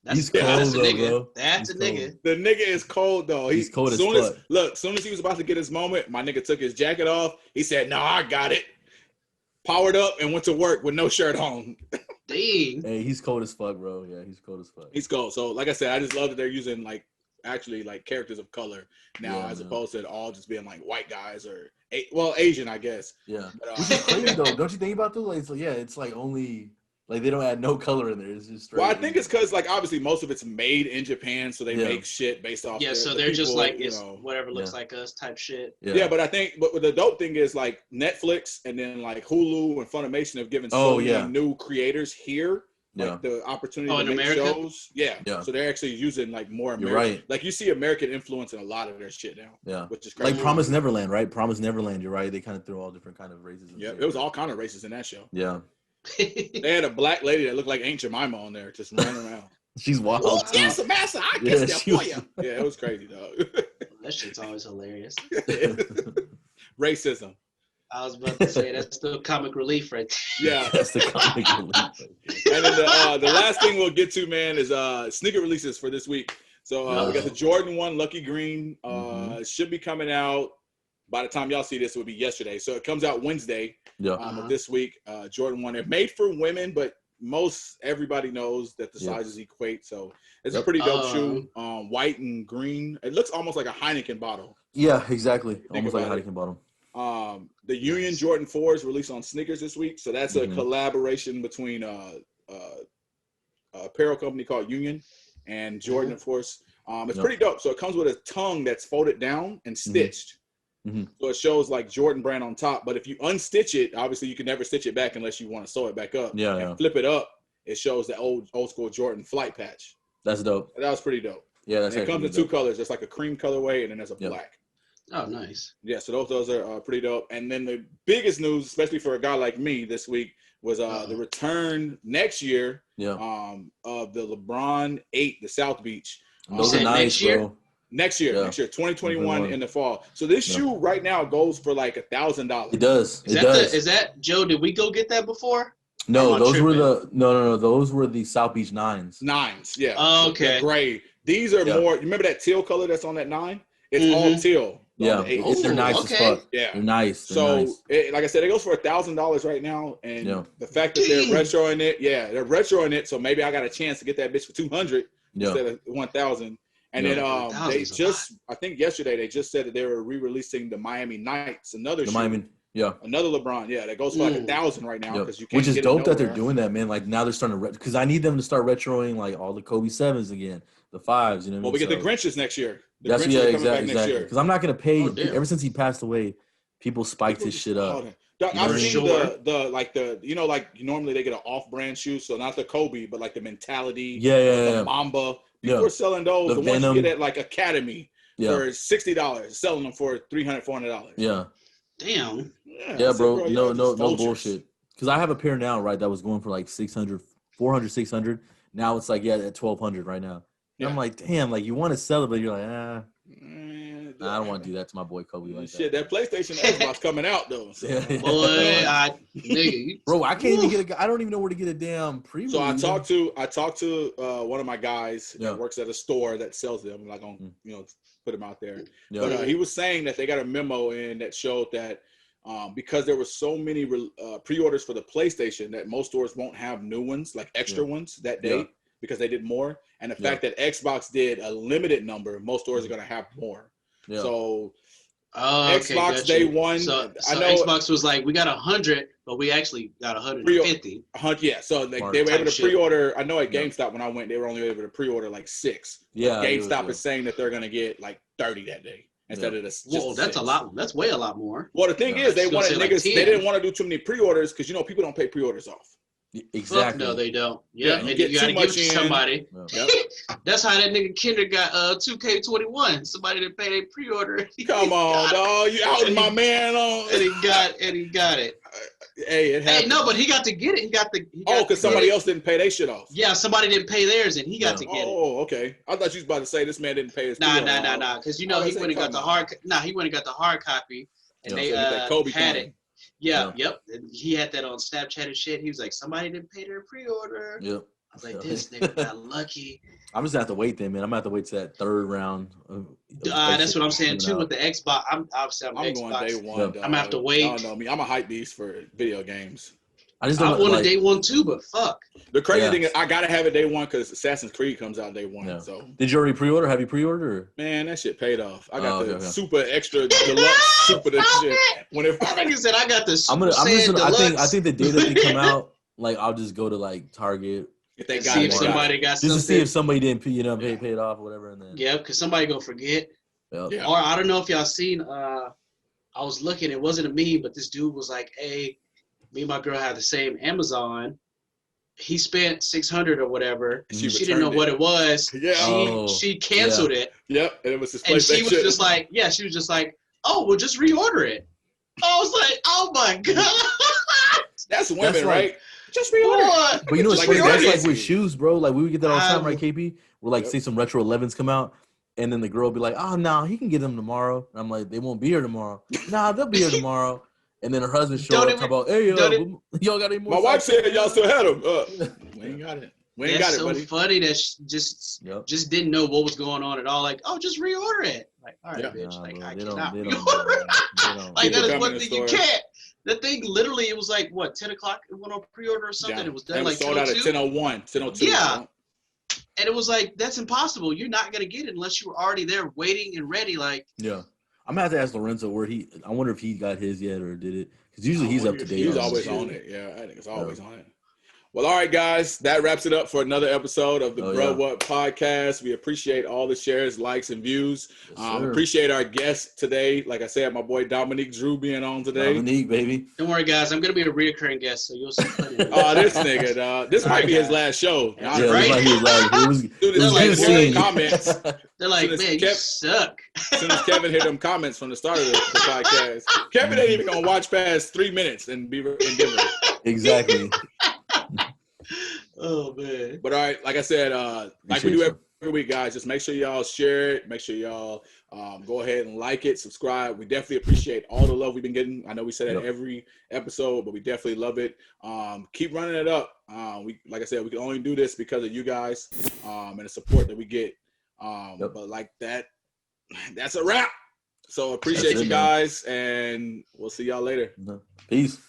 He's cold, bro. That's a nigga. The nigga is cold, though. He's cold as fuck. Soon as he was about to get his moment, my nigga took his jacket off. He said, "No, I got it." Powered up and went to work with no shirt on. Dang. Hey, he's cold as fuck, bro. Yeah, he's cold as fuck. He's cold. So, like I said, I just love that they're using like actually like characters of color now, as opposed to it all just being like white guys or Asian, I guess. Yeah, but, which is crazy though. Don't you think about that? Like, it's like only like they don't add no color in there. It's just straight. Well, I think it's because like obviously most of it's made in Japan, so they make shit based off. Yeah, so they're just like it's whatever looks like us type shit. Yeah, but I think but the dope thing is like Netflix and then like Hulu and Funimation have given so many new creators here. Like the opportunity to make shows. Yeah. So they're actually using like more American. You're right. Like you see American influence in a lot of their shit now. Yeah. Which is crazy. Like Promised Neverland, right? Promised Neverland, you're right. They kind of threw all different kind of races. Yeah, it was all kind of races in that show. Yeah. They had a black lady that looked like Aunt Jemima on there just running around. She's wild. Oh, yes, master, I guess that for you. Yeah, it was crazy, dog. That shit's always hilarious. Racism. I was about to say that's the comic relief, right? Yeah, that's the comic relief. And then the last thing we'll get to, man, is sneaker releases for this week. So we got the Jordan 1 Lucky Green. It should be coming out by the time y'all see this. It will be yesterday. So it comes out Wednesday of this week. Jordan 1. They're made for women, but everybody knows that the sizes equate. So it's a pretty dope shoe. White and green. It looks almost like a Heineken bottle. Yeah, exactly. Almost like a Heineken bottle. The Union Jordan 4 is released on sneakers this week. So that's a collaboration between a apparel company called Union and Jordan, of course. It's pretty dope. So it comes with a tongue that's folded down and stitched. So it shows like Jordan brand on top. But if you unstitch it, obviously you can never stitch it back unless you want to sew it back up. And flip it up, it shows the old school Jordan flight patch. That's dope. That was pretty dope. Yeah, that's it comes in two colors. There's like a cream colorway and then there's a black. Oh, nice. Yeah, so those are pretty dope. And then the biggest news, especially for a guy like me this week, was the return next year of the LeBron 8, the South Beach. Those are nice, bro. Next year, 2021 in the fall. So this shoe right now goes for like $1,000. It does. Is that Joe? Did we go get that before? No, those were those were the South Beach 9s. 9s, yeah. Oh, okay. They're gray. These are more. You remember that teal color that's on that 9? It's all teal. Yeah, they're nice as fuck. Yeah, they're nice. Like I said, it goes for $1,000 right now, and the fact that they're retroing it, they're retroing it. So maybe I got a chance to get that bitch for $200 instead of $1,000. And then they just, I think yesterday they just said that they were re-releasing the Miami Nights, another LeBron, that goes for like $1,000 right now because you can't. Which is dope that they're doing that, man. Like now they're starting to because I need them to start retroing like all the Kobe 7s again, the 5s. You know what I mean? Well, we get the Grinches next year. Exactly. Because I'm not gonna pay. Ever since he passed away, people spiked his shit up. I've seen the normally they get an off-brand shoe, so not the Kobe, but like the Mentality, the Mamba. People are selling those. The ones you get at like Academy for $60, selling them for $300, $400. Yeah. Damn. Yeah, bro. No bullshit. Because I have a pair now, right? That was going for like 600, 400, 600. Now it's like at 1,200 right now. And I'm like, damn, like you want to sell it, but you're like, I don't want to do that to my boy Kobe like that. That PlayStation Xbox coming out though. So. Bro, I can't even get I don't even know where to get a damn pre-release. So I talked to one of my guys that works at a store that sells them. I'm not gonna put him out there, but he was saying that they got a memo in that showed that because there were so many pre-orders for the PlayStation that most stores won't have new ones, like extra ones that day. Because they did more, and the fact that Xbox did a limited number, most stores are going to have more. Yeah. So Xbox day one, so I know Xbox was like, we got 100, but we actually got 150. Yeah, so they were able to pre-order. I know at GameStop when I went, they were only able to pre-order like 6. Yeah, GameStop is saying that they're going to get like 30 that day instead of this. Whoa, that's 6. A lot. That's way a lot more. Well, the thing is, they wanted niggas. They didn't want to do too many pre-orders because people don't pay pre-orders off. Exactly. Fuck no, they don't. Yeah, and you gotta give it to somebody. Yep. That's how that nigga Kinder got 2K21. Somebody that paid a pre-order. Come on, dog. You out my man on. And he got it. Hey, it happened. Hey, no, but he got to get it. Because somebody else didn't pay their shit off. Yeah, somebody didn't pay theirs, and he got to get it. Oh, okay. I thought you was about to say this man didn't pay his. Nah. Because he went and got the hard. He went and got the hard copy, and they had it. Yeah, yep. And he had that on Snapchat and shit. He was like, somebody didn't pay their pre-order. Yep. I was like, this nigga got lucky. I'm just gonna have to wait then, man. I'm gonna have to wait to that third round. That's what I'm saying too with the Xbox. I'm going day one. I'm gonna have to wait. I don't know me. I'm a hype beast for video games. I just don't. I wanted day one too, but fuck. The crazy thing is, I gotta have it day one because Assassin's Creed comes out day one. Yeah. So, did you already pre-order? Have you pre-ordered? Man, that shit paid off. I got the super extra deluxe super shit. When it like I said, I got the super I think the day that they come out, like I'll just go to like Target. If they see if somebody got something. Just to see if somebody didn't, pay it off or whatever, and then because somebody gonna forget. Yep. Yeah. Or I don't know if y'all seen. I was looking. It wasn't a meme, but this dude was like, "Hey, me and my girl had the same Amazon. He spent $600 or whatever. She didn't know what it was. Yeah. She canceled it. Yep. And it was his and she was just like, she was just like, oh, well, just reorder it. I was like, oh my god. That's women, right? Just reorder it. But you know what's funny? That's like with shoes, bro. Like we would get that all the time, right, KP? We're like, say some retro 11s come out, and then the girl will be like, oh, no, he can get them tomorrow. And I'm like, they won't be here tomorrow. Nah, they'll be here tomorrow. And then her husband showed up, talk about, hey, y'all got any more? My wife said y'all still had them. We ain't got it. We ain't got it, buddy. That's so funny that she just didn't know what was going on at all. Like, oh, just reorder it. Like, all right, bitch. Nah, like, bro, I they cannot don't reorder it. Like, that is one thing you can't. That thing literally, it was like, what, 10 o'clock? It went on pre-order or something. It was done like 10:02. Sold out at 10:01, 10:02. Yeah. And it was like, that's impossible. You're not going to get it unless you were already there waiting and ready. Like, yeah. I'm going to have to ask Lorenzo I wonder if he got his yet or did it. Because usually he's up to date. He's always on it. Yeah, I think it's always on it. Well, all right, guys. That wraps it up for another episode of the BruhWhat podcast. We appreciate all the shares, likes, and views. Appreciate our guests today. Like I said, my boy Dominique Drew being on today. Dominique, baby. Don't worry, guys. I'm going to be a reoccurring guest, so you'll see plenty of this nigga, dog. This might be his last show. Yeah, this might be his last. It was good seeing comments. They're like, man, you suck. As soon as Kevin heard them comments from the start of the podcast, Kevin ain't even going to watch past 3 minutes and be indifferent. Exactly. Oh man! But all right, like I said, like we do every week, guys. Just make sure y'all share it. Make sure y'all go ahead and like it, subscribe. We definitely appreciate all the love we've been getting. I know we say that every episode, but we definitely love it. Keep running it up. Like I said, we can only do this because of you guys and the support that we get. But like that's a wrap. So appreciate you guys, and we'll see y'all later. Peace.